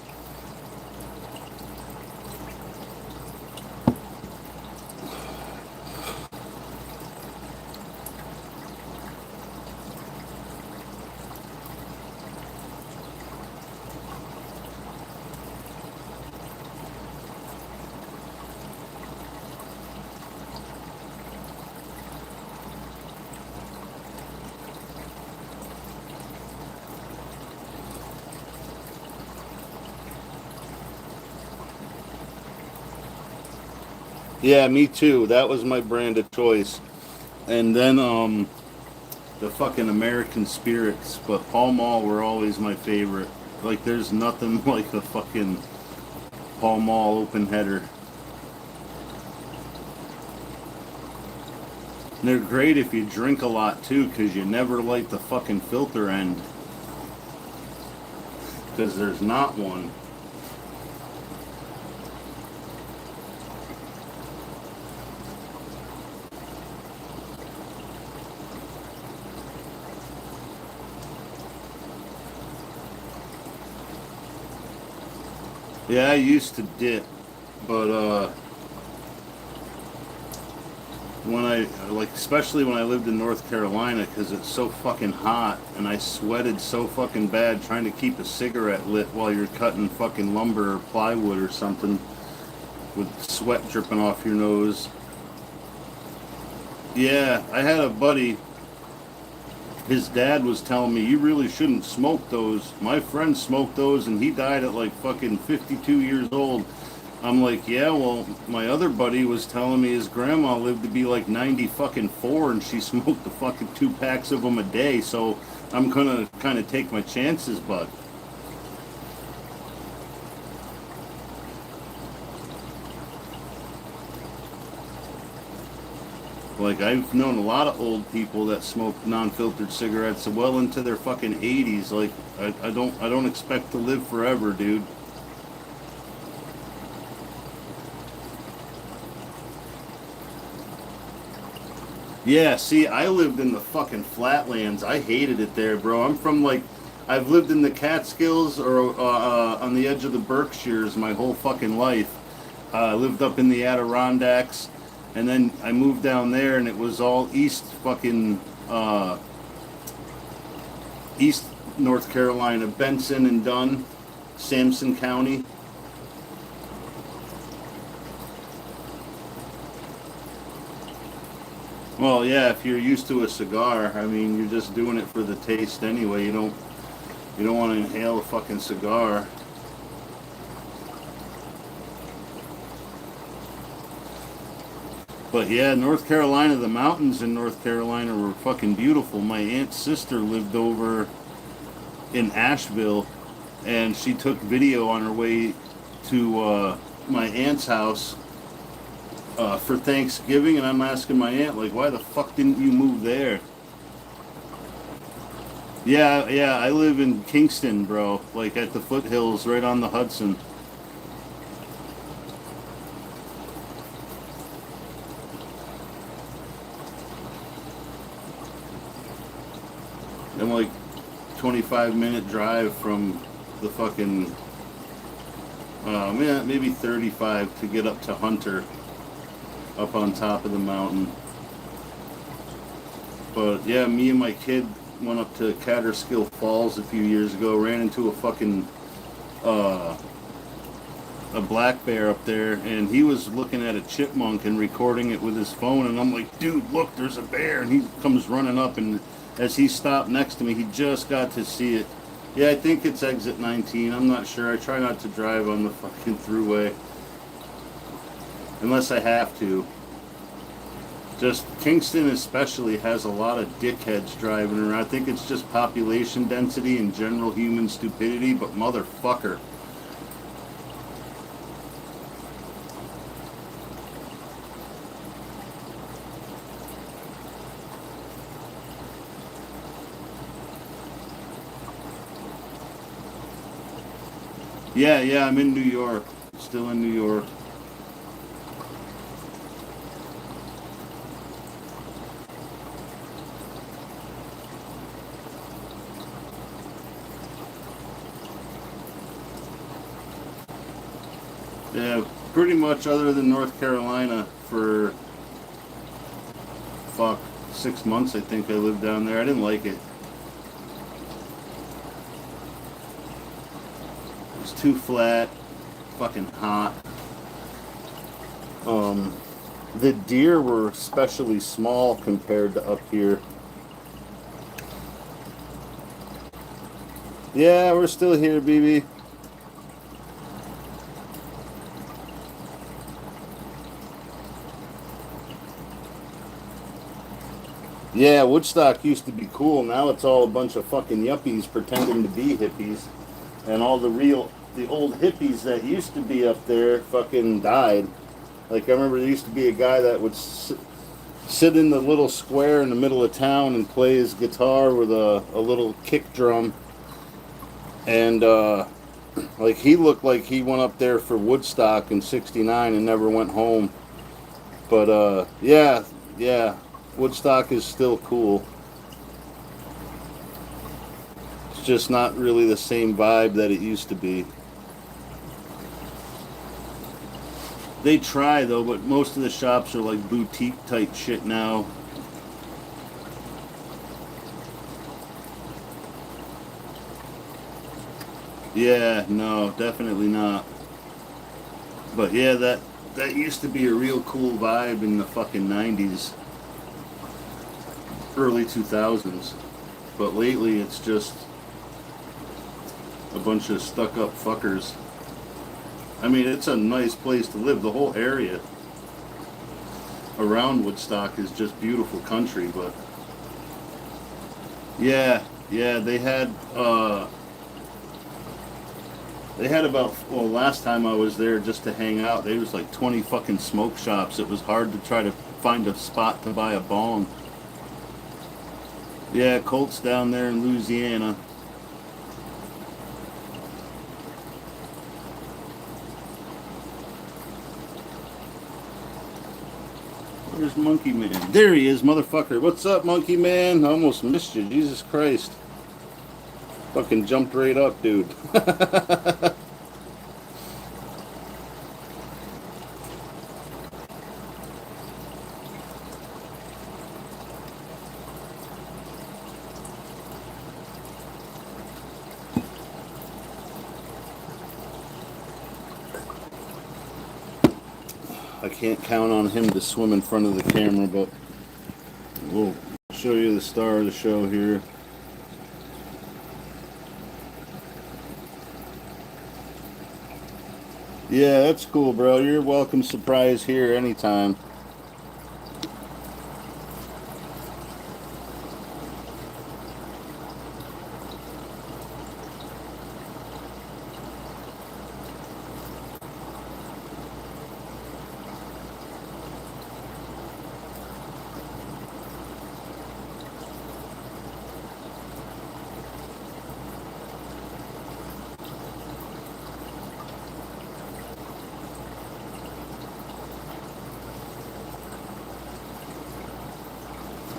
Yeah, me too. That was my brand of choice. And then the fucking American Spirits, but Pall Mall were always my favorite. Like there's nothing like a fucking Pall Mall open header. And they're great if you drink a lot too, because you never light the fucking filter end. Because there's not one. Yeah, I used to dip, but when I like, especially when I lived in North Carolina, because it's so fucking hot, and I sweated so fucking bad trying to keep a cigarette lit while you're cutting fucking lumber or plywood or something, with sweat dripping off your nose. Yeah, I had a buddy his dad was telling me, you really shouldn't smoke those. My friend smoked those and he died at like fucking 52 years old. I'm like, yeah, well, my other buddy was telling me his grandma lived to be like 90 fucking 4 and she smoked the fucking 2 packs of them a day. So I'm gonna kind of take my chances, bud. Like, I've known a lot of old people that smoke non-filtered cigarettes well into their fucking 80s. Like, I don't expect to live forever, dude. Yeah, see, I lived in the fucking flatlands. I hated it there, bro. I'm from like, I've lived in the Catskills or on the edge of the Berkshires my whole fucking life. I lived up in the Adirondacks, and then I moved down there, and it was all east fucking East North Carolina, Benson and Dunn, Sampson County. Well, yeah, if you're used to a cigar, I mean, you're just doing it for the taste anyway. You don't want to inhale a fucking cigar. But yeah, North Carolina, the mountains in North Carolina were fucking beautiful. My aunt's sister lived over in Asheville, and she took video on her way to my aunt's house for Thanksgiving, and I'm asking my aunt, like, why the fuck didn't you move there? Yeah, yeah, I live in Kingston, bro, like at the foothills right on the Hudson. I'm like 25-minute drive from the fucking, yeah, maybe 35 to get up to Hunter, up on top of the mountain. But yeah, me and my kid went up to Catterskill Falls a few years ago, ran into a fucking, a black bear up there, and he was looking at a chipmunk and recording it with his phone, and I'm like, dude, look, there's a bear, and he comes running up, and as he stopped next to me, he just got to see it. Yeah, I think it's exit 19. I'm not sure. I try not to drive on the fucking thruway unless I have to. Just Kingston especially has a lot of dickheads driving around. I think it's just population density and general human stupidity, but motherfucker. Yeah, yeah, I'm in New York. Still in New York. Yeah, pretty much other than North Carolina for, fuck, 6 months I think I lived down there. I didn't like it. It was too flat, fucking hot. Um, the deer were especially small compared to up here. Yeah, we're still here, BB. Yeah, Woodstock used to be cool. Now it's all a bunch of fucking yuppies pretending to be hippies. And all the old hippies that used to be up there fucking died. Like, I remember there used to be a guy that would sit in the little square in the middle of town and play his guitar with a little kick drum. And, like, he looked like he went up there for Woodstock in '69 and never went home. But, yeah, yeah. Woodstock is still cool. It's just not really the same vibe that it used to be. They try though, but most of the shops are like boutique type shit now. Yeah, no, definitely not. But yeah, that used to be a real cool vibe in the fucking '90s, early 2000s. But lately it's just a bunch of stuck-up fuckers. I mean, it's a nice place to live. The whole area around Woodstock is just beautiful country, but yeah, they had about, well, last time I was there just to hang out, there was like 20 fucking smoke shops. It was hard to try to find a spot to buy a bong. Yeah, Colt's down there in Louisiana. Where's Monkey Man? There he is, motherfucker. What's up, Monkey Man? I almost missed you. Jesus Christ. Fucking jumped right up, dude. I can't count on him to swim in front of the camera, but we'll show you the star of the show here. Yeah, that's cool, bro. You're welcome surprise here anytime.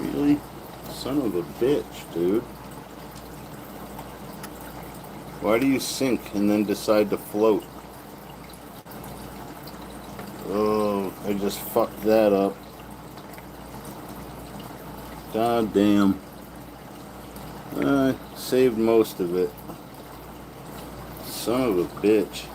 Really? Son of a bitch, dude. Why do you sink and then decide to float? Oh, I just fucked that up. God damn. I saved most of it. Son of a bitch.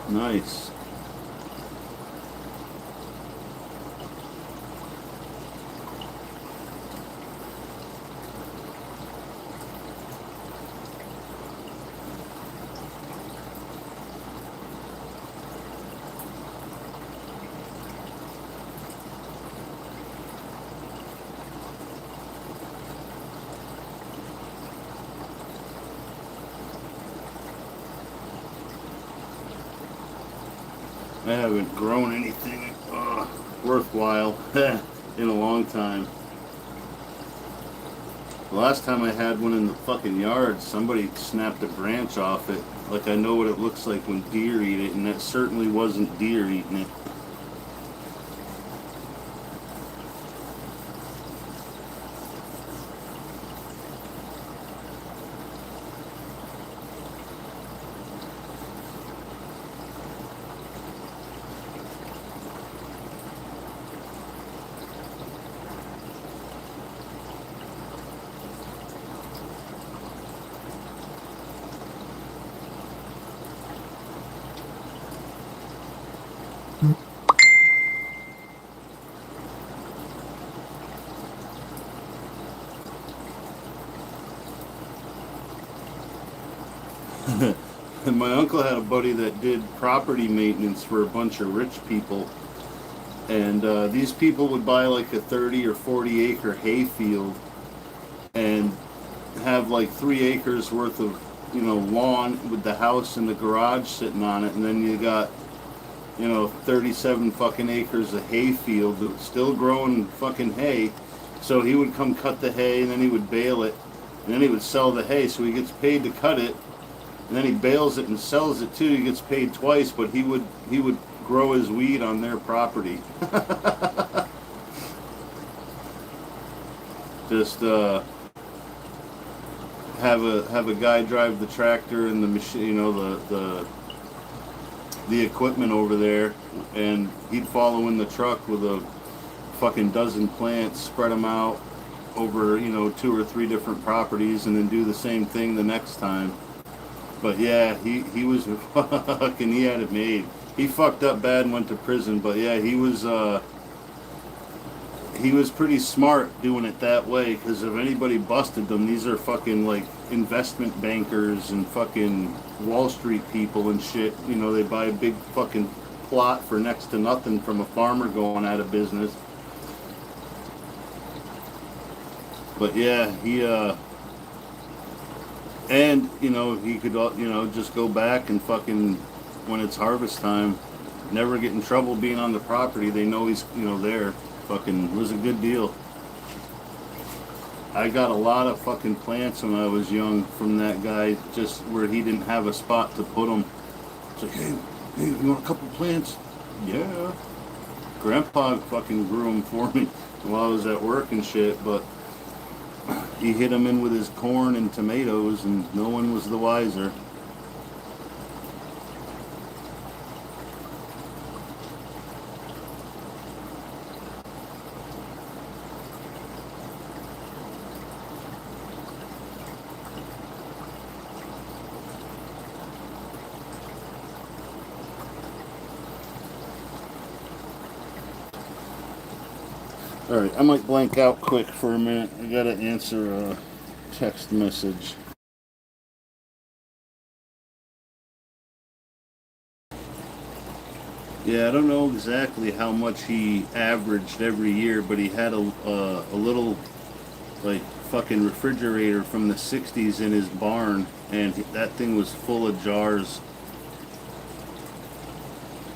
Nice. I haven't grown anything worthwhile in a long time. The last time I had one in the fucking yard, somebody snapped a branch off it. Like, I know what it looks like when deer eat it, and that certainly wasn't deer eating it. And my uncle had a buddy that did property maintenance for a bunch of rich people. And these people would buy like a 30 or 40 acre hay field and have like 3 acres worth of, lawn with the house and the garage sitting on it. And then you got, 37 fucking acres of hay field that was still growing fucking hay. So he would come cut the hay and then he would bale it. And then he would sell the hay. So he gets paid to cut it. And then he bales it and sells it too. He gets paid twice, but he would grow his weed on their property. Just have a guy drive the tractor and the machine, the equipment over there, and he'd follow in the truck with a fucking dozen plants, spread them out over 2 or 3 different properties, and then do the same thing the next time. But yeah, he was fucking, he had it made. He fucked up bad and went to prison, but yeah, he was pretty smart doing it that way, because if anybody busted them, these are fucking like investment bankers and fucking Wall Street people and shit. They buy a big fucking plot for next to nothing from a farmer going out of business. But yeah, he and he could just go back and fucking, when it's harvest time, never get in trouble being on the property. They know he's there. Fucking was a good deal. I got a lot of fucking plants when I was young from that guy, just where he didn't have a spot to put them. It's like, hey, you want a couple plants? Yeah. Grandpa fucking grew them for me while I was at work and shit, but he hit them in with his corn and tomatoes, and no one was the wiser. Alright, I might blank out quick for a minute. I gotta answer a text message. Yeah, I don't know exactly how much he averaged every year, but he had a little, like, fucking refrigerator from the 60s in his barn, and that thing was full of jars.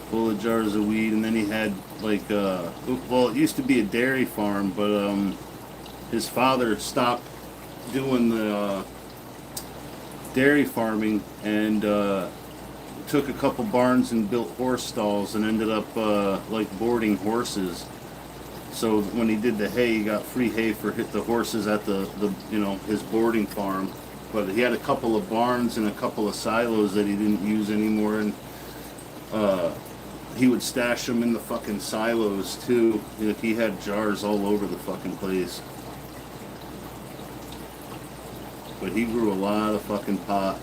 Full of jars of weed. And then he had, like, well, it used to be a dairy farm, but his father stopped doing the dairy farming and took a couple barns and built horse stalls and ended up like boarding horses. So when he did the hay, he got free hay for the horses at the his boarding farm. But he had a couple of barns and a couple of silos that he didn't use anymore, and he would stash them in the fucking silos too. He had jars all over the fucking place. But he grew a lot of fucking pot.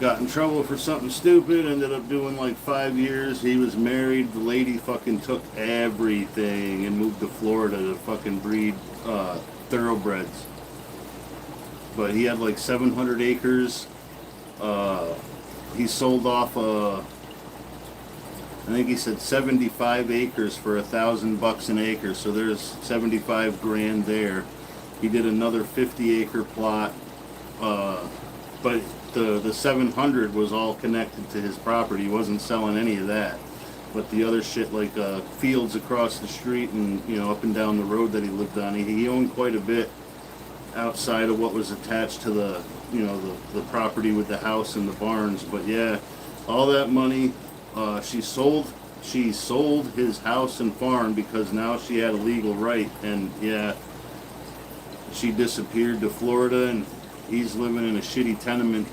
Got in trouble for something stupid, ended up doing like 5 years. He was married, the lady fucking took everything and moved to Florida to fucking breed thoroughbreds. But he had like 700 acres. He sold off I think he said 75 acres for $1,000 an acre. So there's 75 grand there. He did another 50 acre plot, but the 700 was all connected to his property. He wasn't selling any of that. But the other shit, like fields across the street and up and down the road that he lived on, he owned quite a bit outside of what was attached to the the property with the house and the barns. But yeah, all that money, she sold his house and farm because now she had a legal right. And yeah, she disappeared to Florida and he's living in a shitty tenement.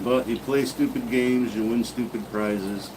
But you play stupid games, you win stupid prizes.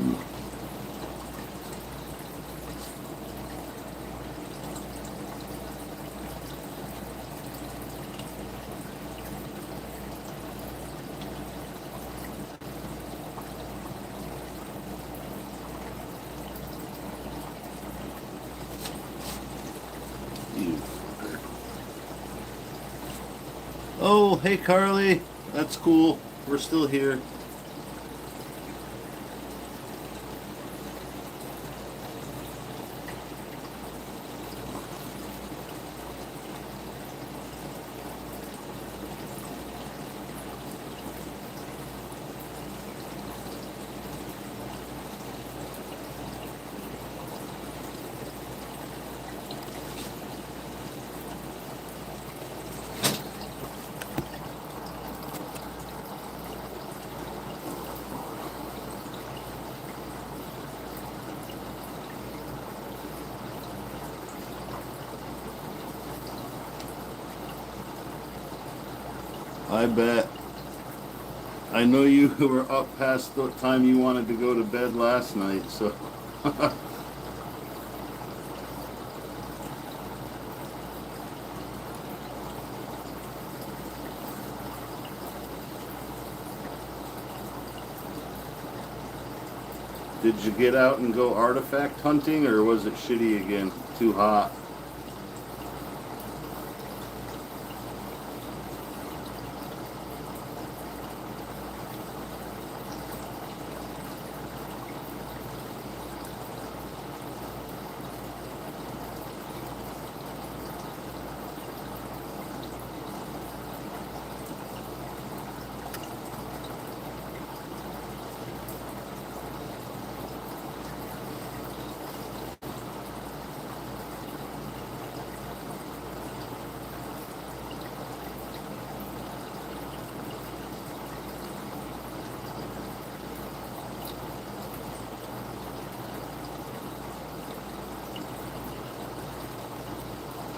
You fucker. Oh, hey Carly. That's cool. We're still here. I bet. I know you were up past the time you wanted to go to bed last night, so. Did you get out and go artifact hunting, or was it shitty again? Too hot?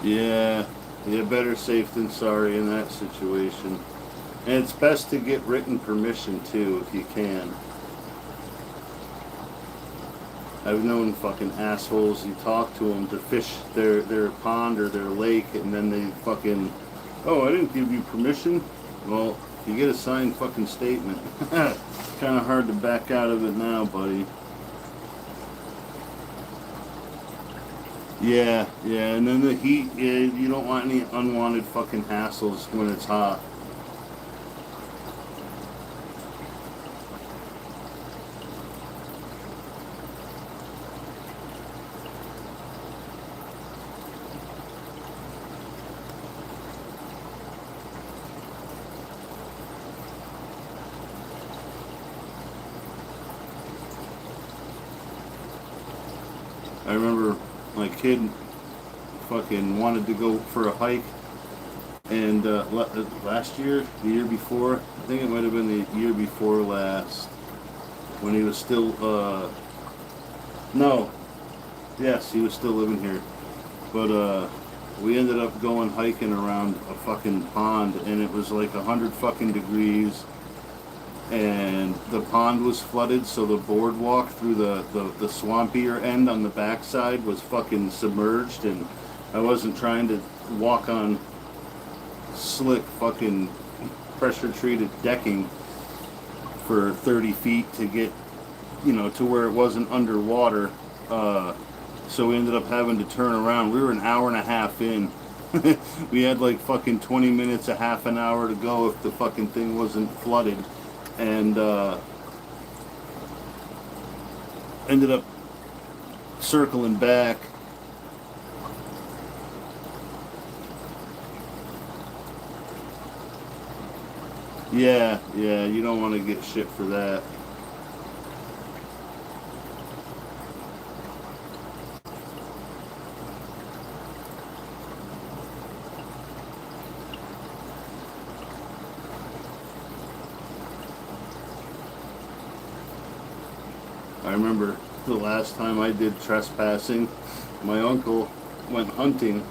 Yeah, yeah, better safe than sorry in that situation. And it's best to get written permission too, if you can. I've known fucking assholes. You talk to them to fish their pond or their lake, and then they fucking, oh, I didn't give you permission. Well, you get a signed fucking statement. Kind of hard to back out of it now, buddy. Yeah, yeah, and then the heat, yeah, you don't want any unwanted fucking hassles when it's hot. I remember my kid fucking wanted to go for a hike, and last year, the year before, I think it might have been the year before last, when he was still, no, yes, he was still living here, but we ended up going hiking around a fucking pond, and it was like 100 fucking degrees, and the pond was flooded, so the boardwalk through the swampier end on the backside was fucking submerged, and I wasn't trying to walk on slick fucking pressure treated decking for 30 feet to get, to where it wasn't underwater. So we ended up having to turn around. We were an hour and a half in. We had like fucking 20 minutes, a half an hour to go if the fucking thing wasn't flooded. And ended up circling back. Yeah, yeah, you don't want to get shit for that. I remember the last time I did trespassing, my uncle went hunting,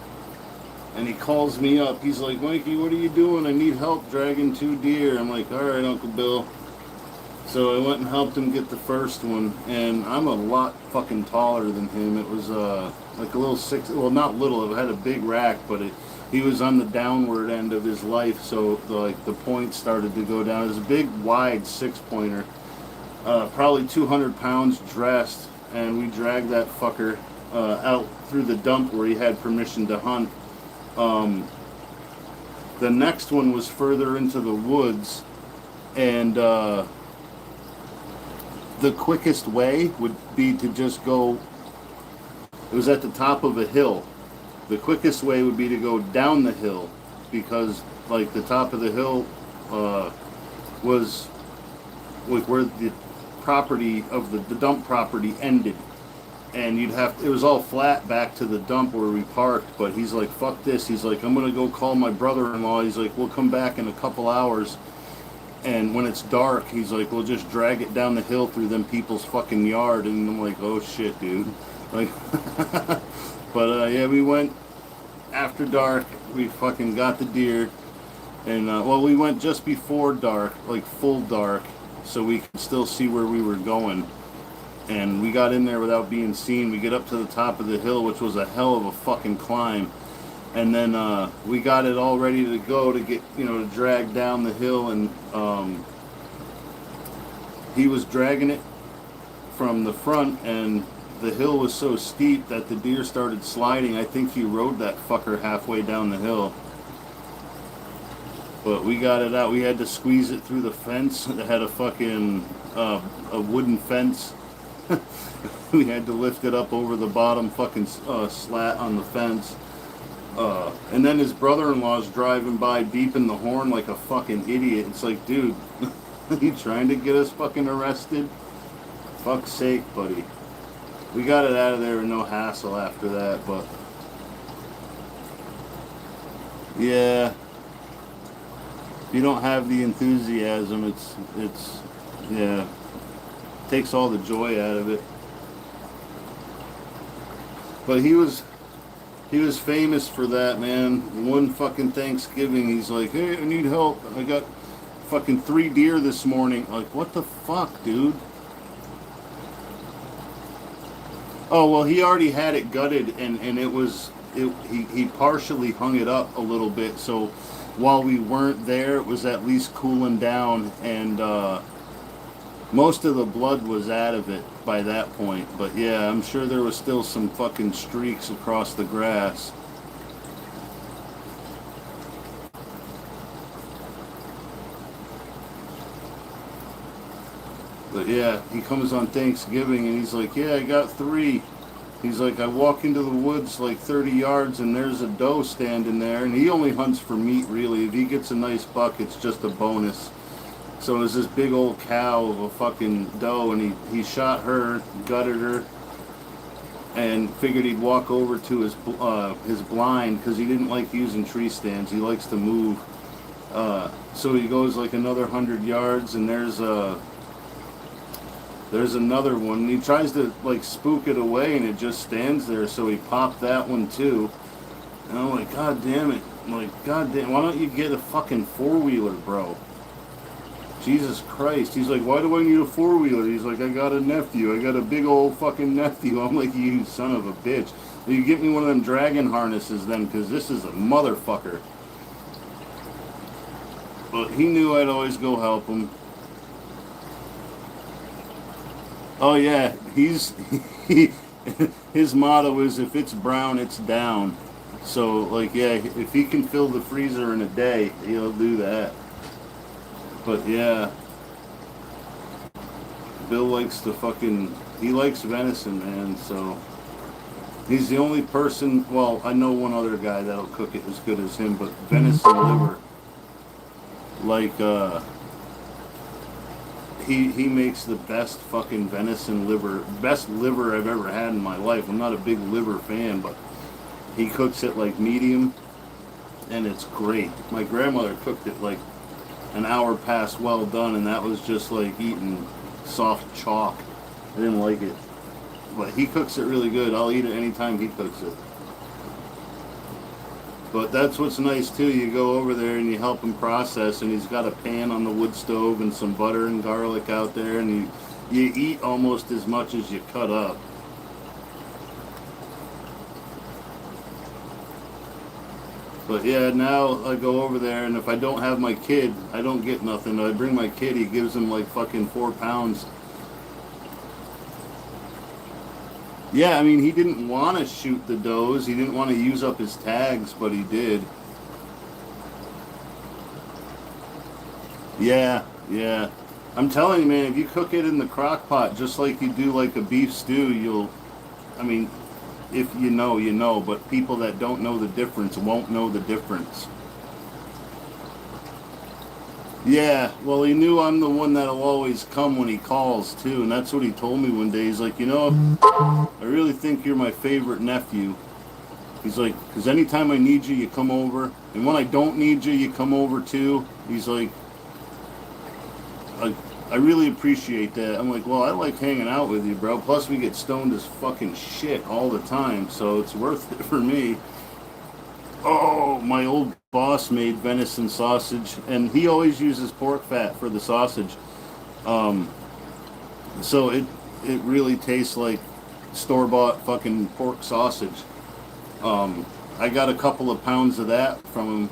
and he calls me up. He's like, Mikey, what are you doing? I need help dragging 2 deer. I'm like, all right, Uncle Bill. So I went and helped him get the first one, and I'm a lot fucking taller than him. It was like a little six, well not little, it had a big rack, but he was on the downward end of his life, so the points started to go down. It was a big, wide 6-pointer, probably 200 pounds dressed, and we dragged that fucker out through the dump where he had permission to hunt. The next one was further into the woods, and the quickest way would be to just go, it was at the top of a hill. The quickest way would be to go down the hill, because like the top of the hill was like where the property of the dump property ended, and it was all flat back to the dump where we parked. But he's like, fuck this, he's like, I'm gonna go call my brother-in-law, he's like, we'll come back in a couple hours, and when it's dark, he's like, we'll just drag it down the hill through them people's fucking yard. And I'm like, oh shit, dude. Like, but yeah, we went after dark. We fucking got the deer, and well, we went just before dark, like full dark, so we could still see where we were going. And we got in there without being seen. We get up to the top of the hill, which was a hell of a fucking climb. And then we got it all ready to go to get, to drag down the hill, and he was dragging it from the front, and the hill was so steep that the deer started sliding. I think he rode that fucker halfway down the hill. But we got it out. We had to squeeze it through the fence. It had a fucking a wooden fence. We had to lift it up over the bottom fucking slat on the fence. And then his brother-in-law's driving by beeping the horn like a fucking idiot. It's like, dude, are you trying to get us fucking arrested? Fuck's sake, buddy. We got it out of there with no hassle after that, but yeah, if you don't have the enthusiasm, it's yeah, takes all the joy out of it. But he was famous for that, man. One fucking Thanksgiving, he's like, hey, I need help. I got fucking 3 deer this morning. Like, what the fuck, dude? Oh, well, he already had it gutted, and he partially hung it up a little bit, so while we weren't there, it was at least cooling down, and most of the blood was out of it by that point. But yeah, I'm sure there was still some fucking streaks across the grass. But yeah, he comes on Thanksgiving and he's like, yeah, I got 3. He's like, I walk into the woods like 30 yards and there's a doe standing there, and he only hunts for meat, really. If he gets a nice buck, it's just a bonus. So it was this big old cow of a fucking doe, and he shot her, gutted her, and figured he'd walk over to his blind, because he didn't like using tree stands. He likes to move. So he goes like another 100 yards, and there's another one. And he tries to like spook it away, and it just stands there. So he popped that one too. And I'm like, God damn it! I'm like, God damn, why don't you get a fucking 4-wheeler, bro? Jesus Christ. He's like, why do I need a 4-wheeler? He's like, I got a nephew. I got a big old fucking nephew. I'm like, you son of a bitch. You get me one of them dragon harnesses then, because this is a motherfucker. But he knew I'd always go help him. Oh yeah, his motto is, if it's brown, it's down. So like, yeah, if he can fill the freezer in a day, he'll do that. But yeah, Bill likes he likes venison, man, so he's the only person, well, I know one other guy that'll cook it as good as him, but venison liver, like, he makes the best fucking venison liver, best liver I've ever had in my life. I'm not a big liver fan, but he cooks it like medium, and it's great. My grandmother cooked it like an hour past well done, and that was just like eating soft chalk. I didn't like it, but he cooks it really good. I'll eat it anytime he cooks it. But that's what's nice too. You go over there and you help him process, and he's got a pan on the wood stove and some butter and garlic out there, and you eat almost as much as you cut up. But yeah, now I go over there, and if I don't have my kid, I don't get nothing. I bring my kid, he gives him like fucking 4 pounds. Yeah, I mean, he didn't want to shoot the does. He didn't want to use up his tags, but he did. Yeah, yeah. I'm telling you, man, if you cook it in the crock pot just like you do like a beef stew, I mean, if you know, you know, but people that don't know the difference won't know the difference. Yeah, well, he knew I'm the one that'll always come when he calls, too, and that's what he told me one day. He's like, I really think you're my favorite nephew. He's like, because anytime I need you, you come over, and when I don't need you, you come over, too. He's like, I, I really appreciate that. I'm like, well, I like hanging out with you, bro. Plus, we get stoned as fucking shit all the time, so it's worth it for me. Oh, my old boss made venison sausage, and he always uses pork fat for the sausage. Um, so it really tastes like store bought fucking pork sausage. I got a couple of pounds of that from him,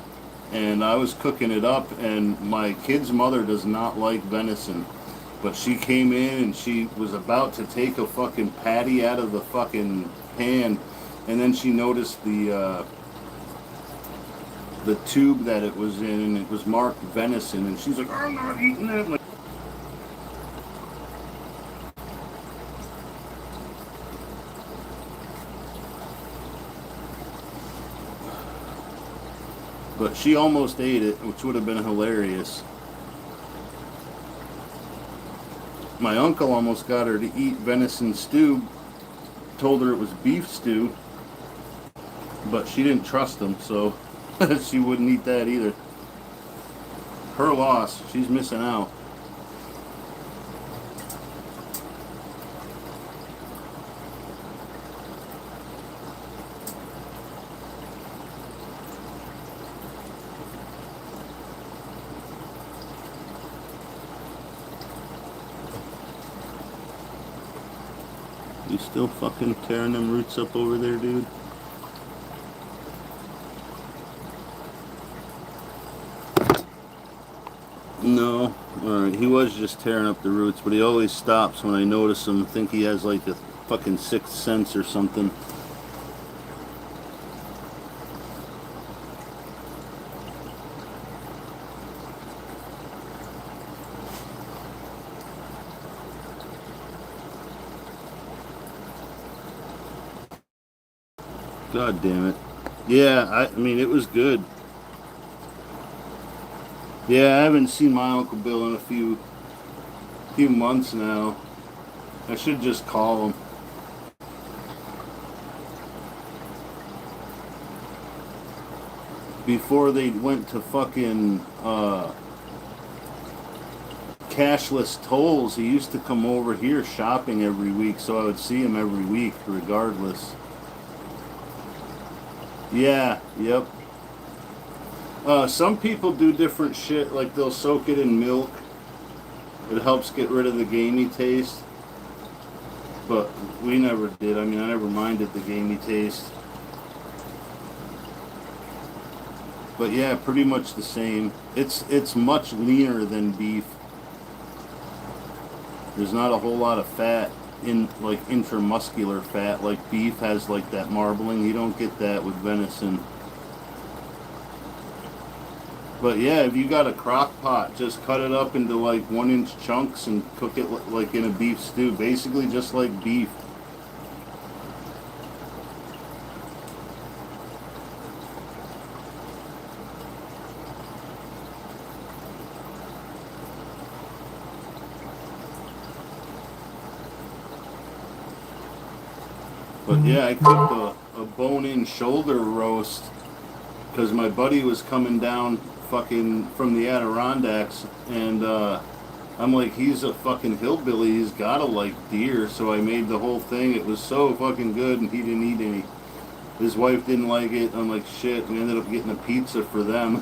and I was cooking it up. And my kid's mother does not like venison, but she came in and she was about to take a fucking patty out of the fucking pan, and then she noticed the tube that it was in, and it was marked venison, and she's like, I'm not eating that. Like, but she almost ate it, which would have been hilarious. My uncle almost got her to eat venison stew, told her it was beef stew, but she didn't trust him, so she wouldn't eat that either. Her loss. She's missing out. You still fucking tearing them roots up over there, dude? No. Alright, he was just tearing up the roots, but he always stops when I notice him. I think he has like a fucking sixth sense or something. God damn it. Yeah, I mean, it was good. Yeah, I haven't seen my Uncle Bill in a few months now. I should just call him. Before they went to fucking cashless tolls, he used to come over here shopping every week, so I would see him every week regardless. Yeah, yep. Some people do different shit, like they'll soak it in milk. It helps get rid of the gamey taste. But we never did. I mean, I never minded the gamey taste. But yeah, pretty much the same. It's much leaner than beef. There's not a whole lot of fat in like intramuscular fat like beef has, like that marbling. You don't get that with venison. But yeah, if you got a crock pot, just cut it up into like 1 inch chunks and cook it like in a beef stew, basically just like beef. But yeah, I cooked a bone-in shoulder roast because my buddy was coming down fucking from the Adirondacks, and I'm like, he's a fucking hillbilly, he's gotta like deer, so I made the whole thing. It was so fucking good, and he didn't eat any. His wife didn't like it. I'm like, shit. We ended up getting a pizza for them.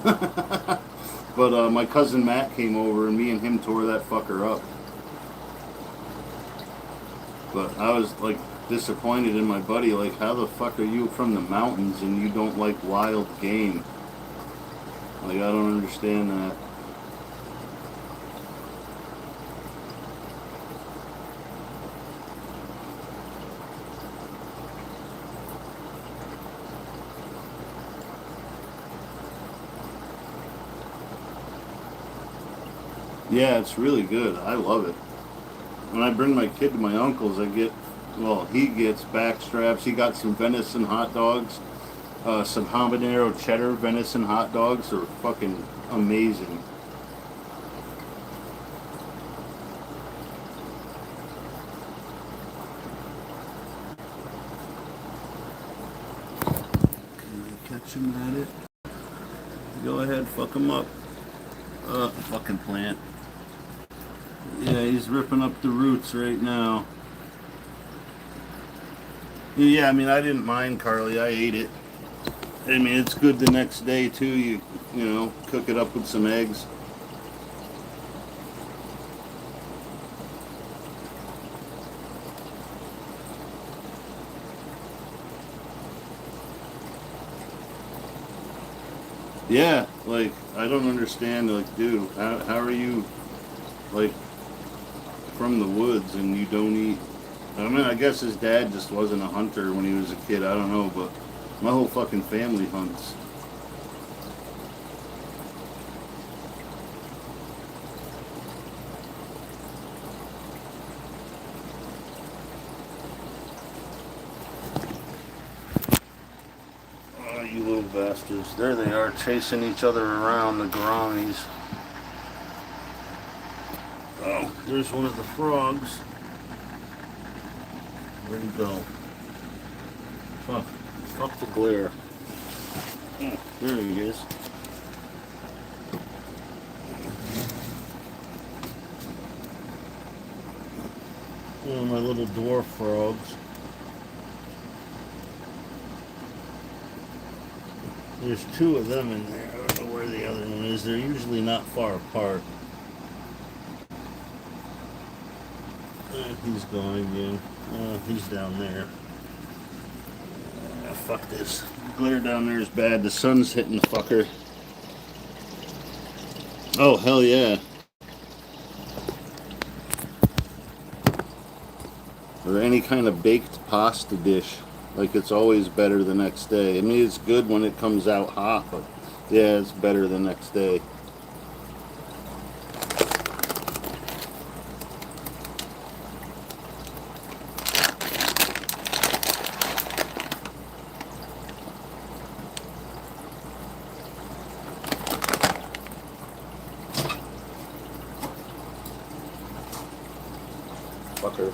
But my cousin Matt came over, and me and him tore that fucker up. But I was like disappointed in my buddy. Like, how the fuck are you from the mountains and you don't like wild game? Like, I don't understand that. Yeah, it's really good. I love it. When I bring my kid to my uncle's, he gets back straps. He got some venison hot dogs, some habanero cheddar venison hot dogs are fucking amazing. Can I catch him at it? Go ahead, fuck him up. Fucking plant. Yeah, he's ripping up the roots right now. Yeah, I mean, I didn't mind, Carly. I ate it. I mean, it's good the next day too. You know, cook it up with some eggs. Yeah, like I don't understand. Like, dude, how are you like from the woods and you don't eat? I mean, I guess his dad just wasn't a hunter when he was a kid. I don't know, but my whole fucking family hunts. Oh, you little bastards. There they are, chasing each other around, the Garanis. Oh, there's one of the frogs. Where'd he go? Fuck. Fuck the glare. Oh, there he is. Oh, my little dwarf frogs. There's two of them in there. I don't know where the other one is. They're usually not far apart. He's gone again. He's down there. Fuck this. The glare down there is bad. The sun's hitting the fucker. Oh, hell yeah. Or any kind of baked pasta dish. Like, it's always better the next day. I mean, it's good when it comes out hot, but yeah, it's better the next day. Fucker.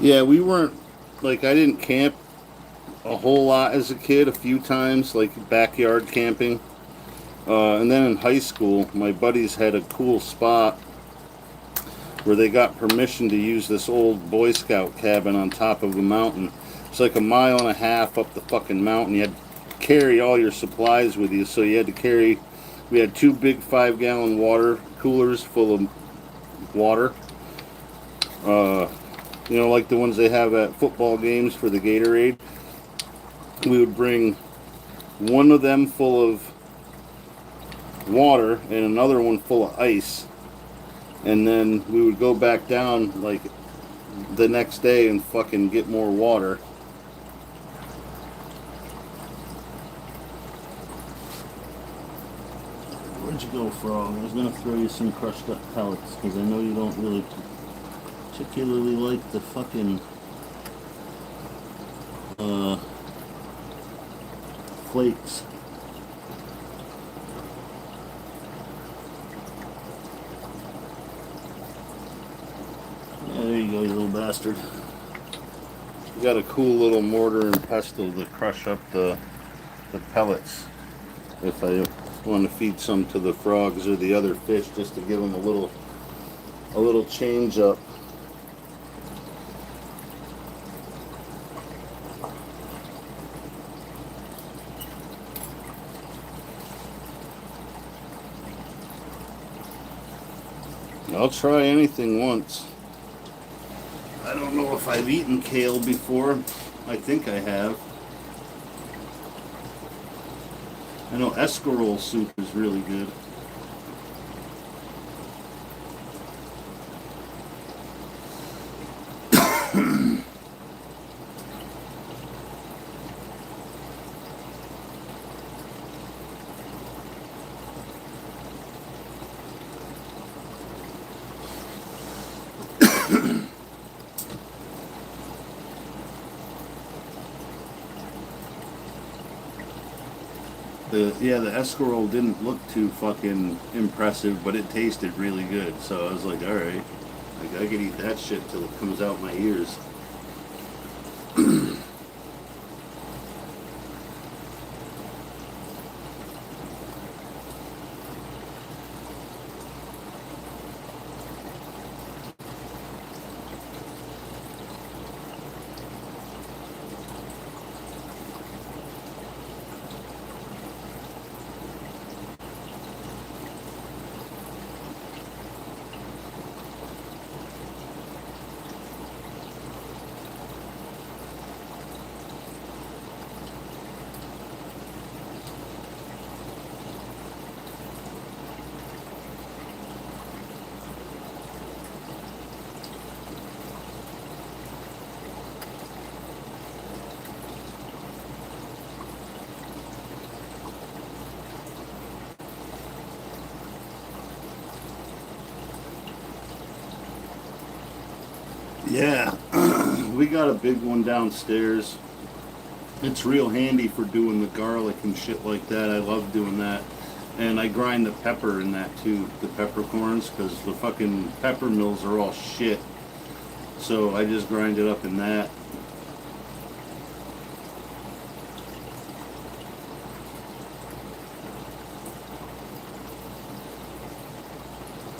Yeah, we weren't, like, I didn't camp a whole lot as a kid, a few times, like backyard camping. And then in high school, my buddies had a cool spot where they got permission to use this old Boy Scout cabin on top of a mountain. It's like a mile and a half up the fucking mountain. You had to carry all your supplies with you, so you had to carry. We had two big 5-gallon water coolers full of water. You know, like the ones they have at football games for the Gatorade. We would bring one of them full of water and another one full of ice, and then we would go back down like the next day and fucking get more water. Where'd you go, frog? I was gonna throw you some crushed up pellets because I know you don't really particularly like the fucking flakes. Yeah, there you you go, you little bastard. We got a cool little mortar and pestle to crush up the pellets. If I want to feed some to the frogs or the other fish, just to give them a little change up. I'll try anything once. I don't know if I've eaten kale before. I think I have. I know escarole soup is really good. The escarole didn't look too fucking impressive, but it tasted really good. So I was like, all right, like I could eat that shit till it comes out my ears. Yeah, we got a big one downstairs. It's real handy for doing the garlic and shit like that. I love doing that. And I grind the pepper in that too, the peppercorns, because the fucking pepper mills are all shit. So I just grind it up in that.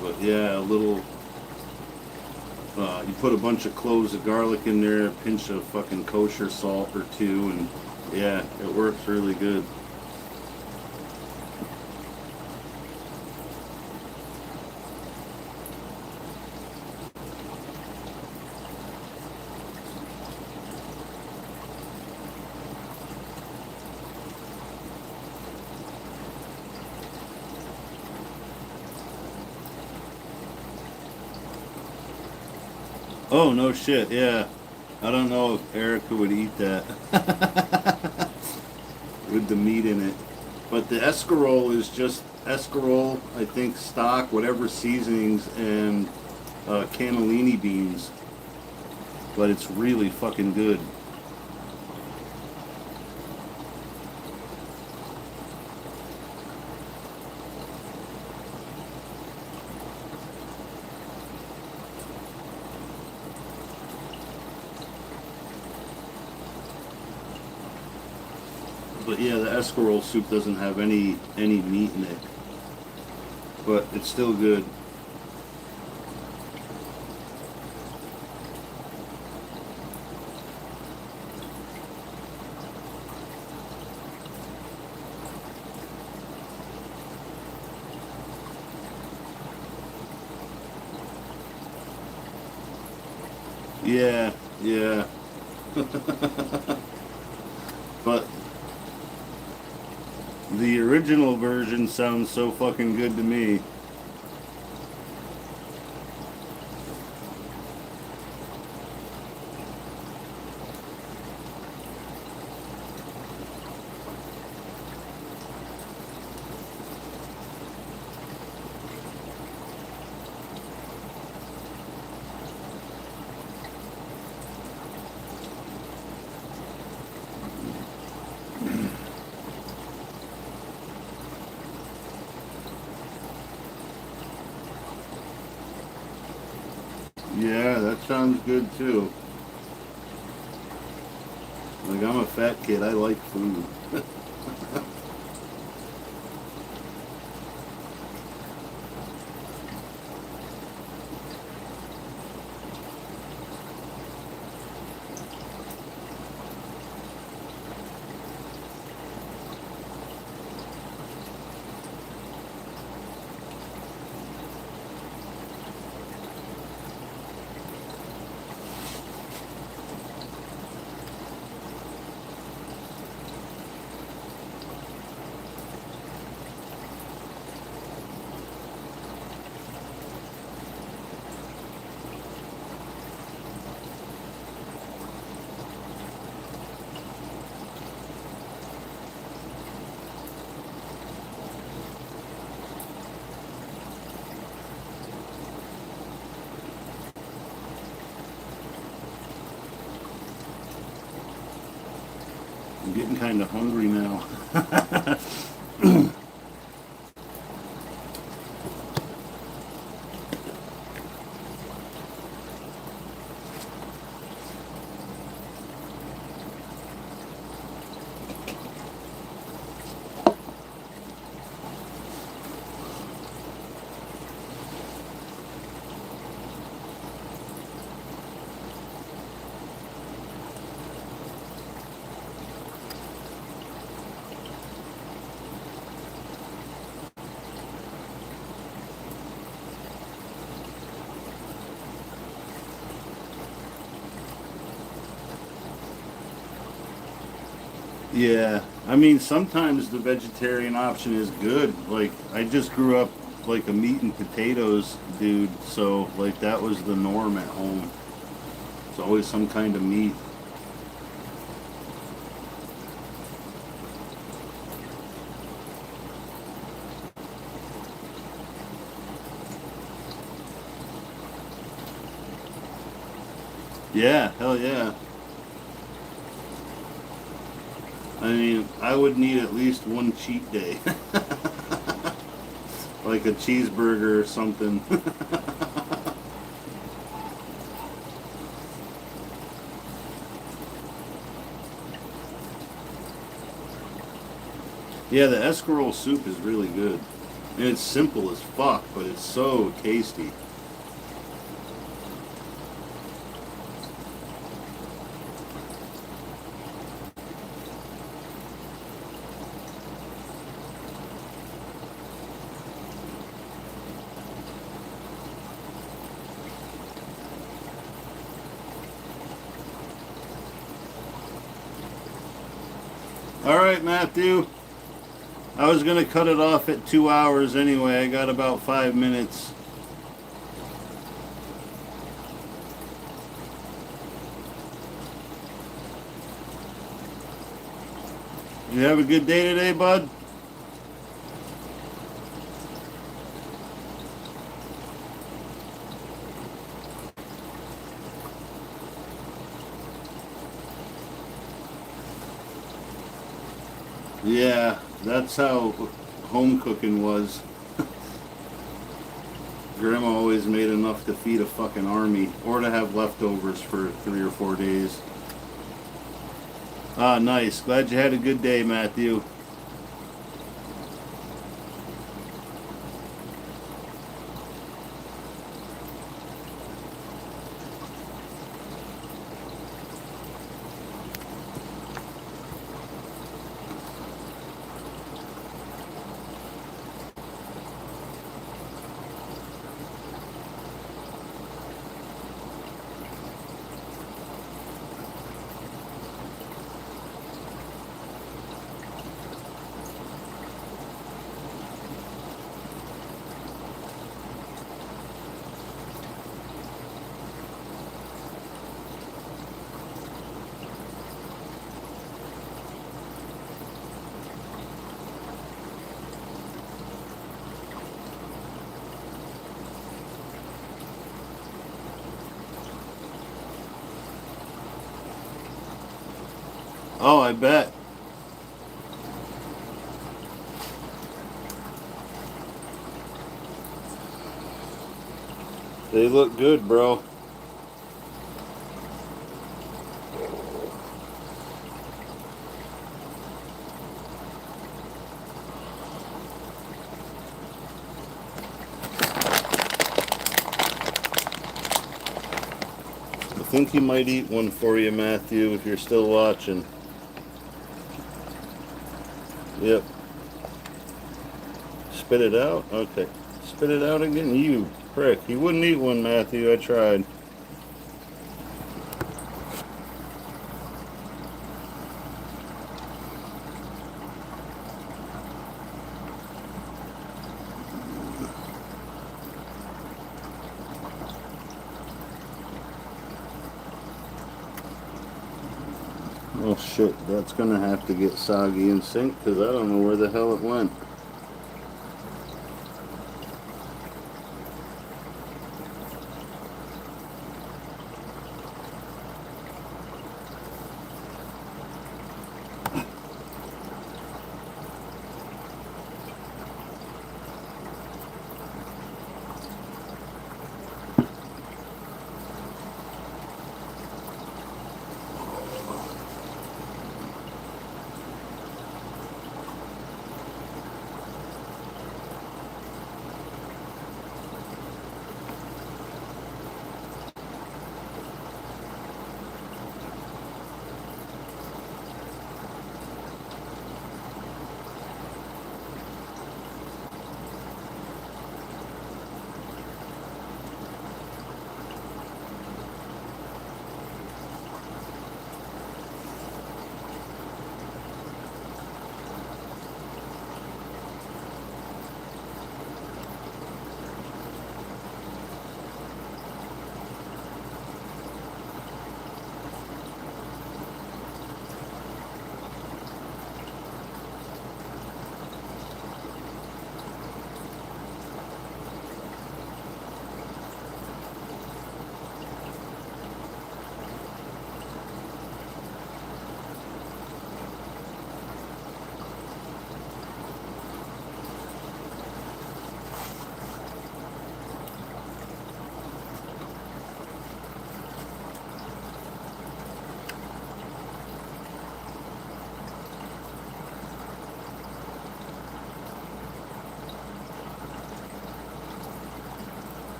But yeah, a little... you put a bunch of cloves of garlic in there, a pinch of fucking kosher salt or two, and yeah, it works really good. Oh, no shit, yeah. I don't know if Erica would eat that. With the meat in it. But the escarole is just escarole, I think, stock, whatever seasonings, and cannellini beans. But it's really fucking good. But yeah, the escarole soup doesn't have any meat in it, but it's still good. Yeah, yeah. But the original version sounds so fucking good to me. Yeah, that sounds good too. Like, I'm a fat kid. I like food. I'm getting kind of hungry now. Yeah, I mean, sometimes the vegetarian option is good. Like, I just grew up like a meat and potatoes dude, so like that was the norm at home. It's always some kind of meat. Yeah, hell yeah. I mean, I would need at least one cheat day, like a cheeseburger or something. Yeah, the escarole soup is really good. And it's simple as fuck, but it's so tasty. All right, Matthew. I was gonna cut it off at 2 hours anyway. I got about 5 minutes. You have a good day today, bud? Yeah, that's how home cooking was. Grandma always made enough to feed a fucking army or to have leftovers for 3 or 4 days. Ah, nice. Glad you had a good day, Matthew. Oh, I bet. They look good, bro. think he might eat one for you, Matthew, if you're still watching. Yep. Spit it out? Okay. Spit it out again? You prick. He wouldn't eat one, Matthew. I tried. Oh shit, that's gonna have to get soggy in sink because I don't know where the hell it went.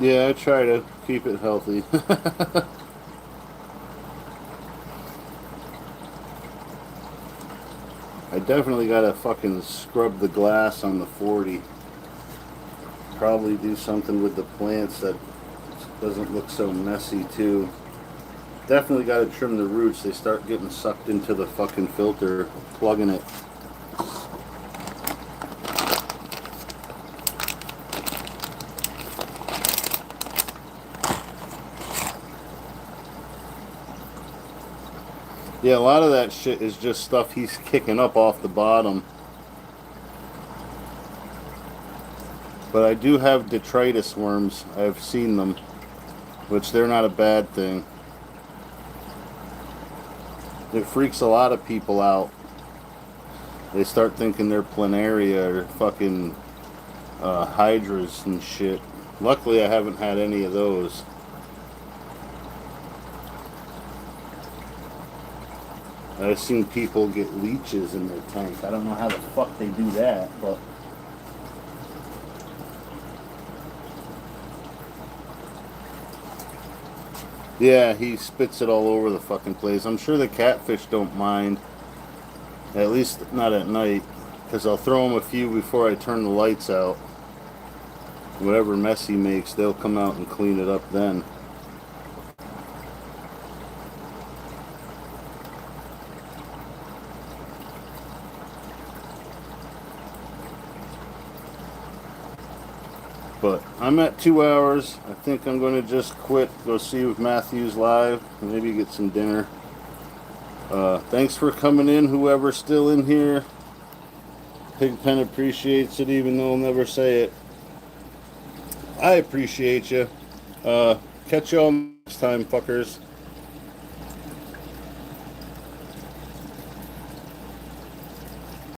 Yeah, I try to keep it healthy. I definitely gotta fucking scrub the glass on the 40. Probably do something with the plants that doesn't look so messy too. Definitely gotta trim the roots. They start getting sucked into the fucking filter, plugging it. Yeah, a lot of that shit is just stuff he's kicking up off the bottom. But I do have detritus worms. I've seen them, which they're not a bad thing. It freaks a lot of people out. They start thinking they're planaria or fucking hydras and shit. Luckily, I haven't had any of those. I've seen people get leeches in their tank. I don't know how the fuck they do that, but... Yeah, he spits it all over the fucking place. I'm sure the catfish don't mind. At least not at night. Because I'll throw them a few before I turn the lights out. Whatever mess he makes, they'll come out and clean it up then. But I'm at 2 hours. I think I'm going to just quit, go see if Matthew's live, maybe get some dinner. Thanks for coming in, whoever's still in here. Pigpen appreciates it, even though I'll never say it. I appreciate you. Catch y'all next time, fuckers.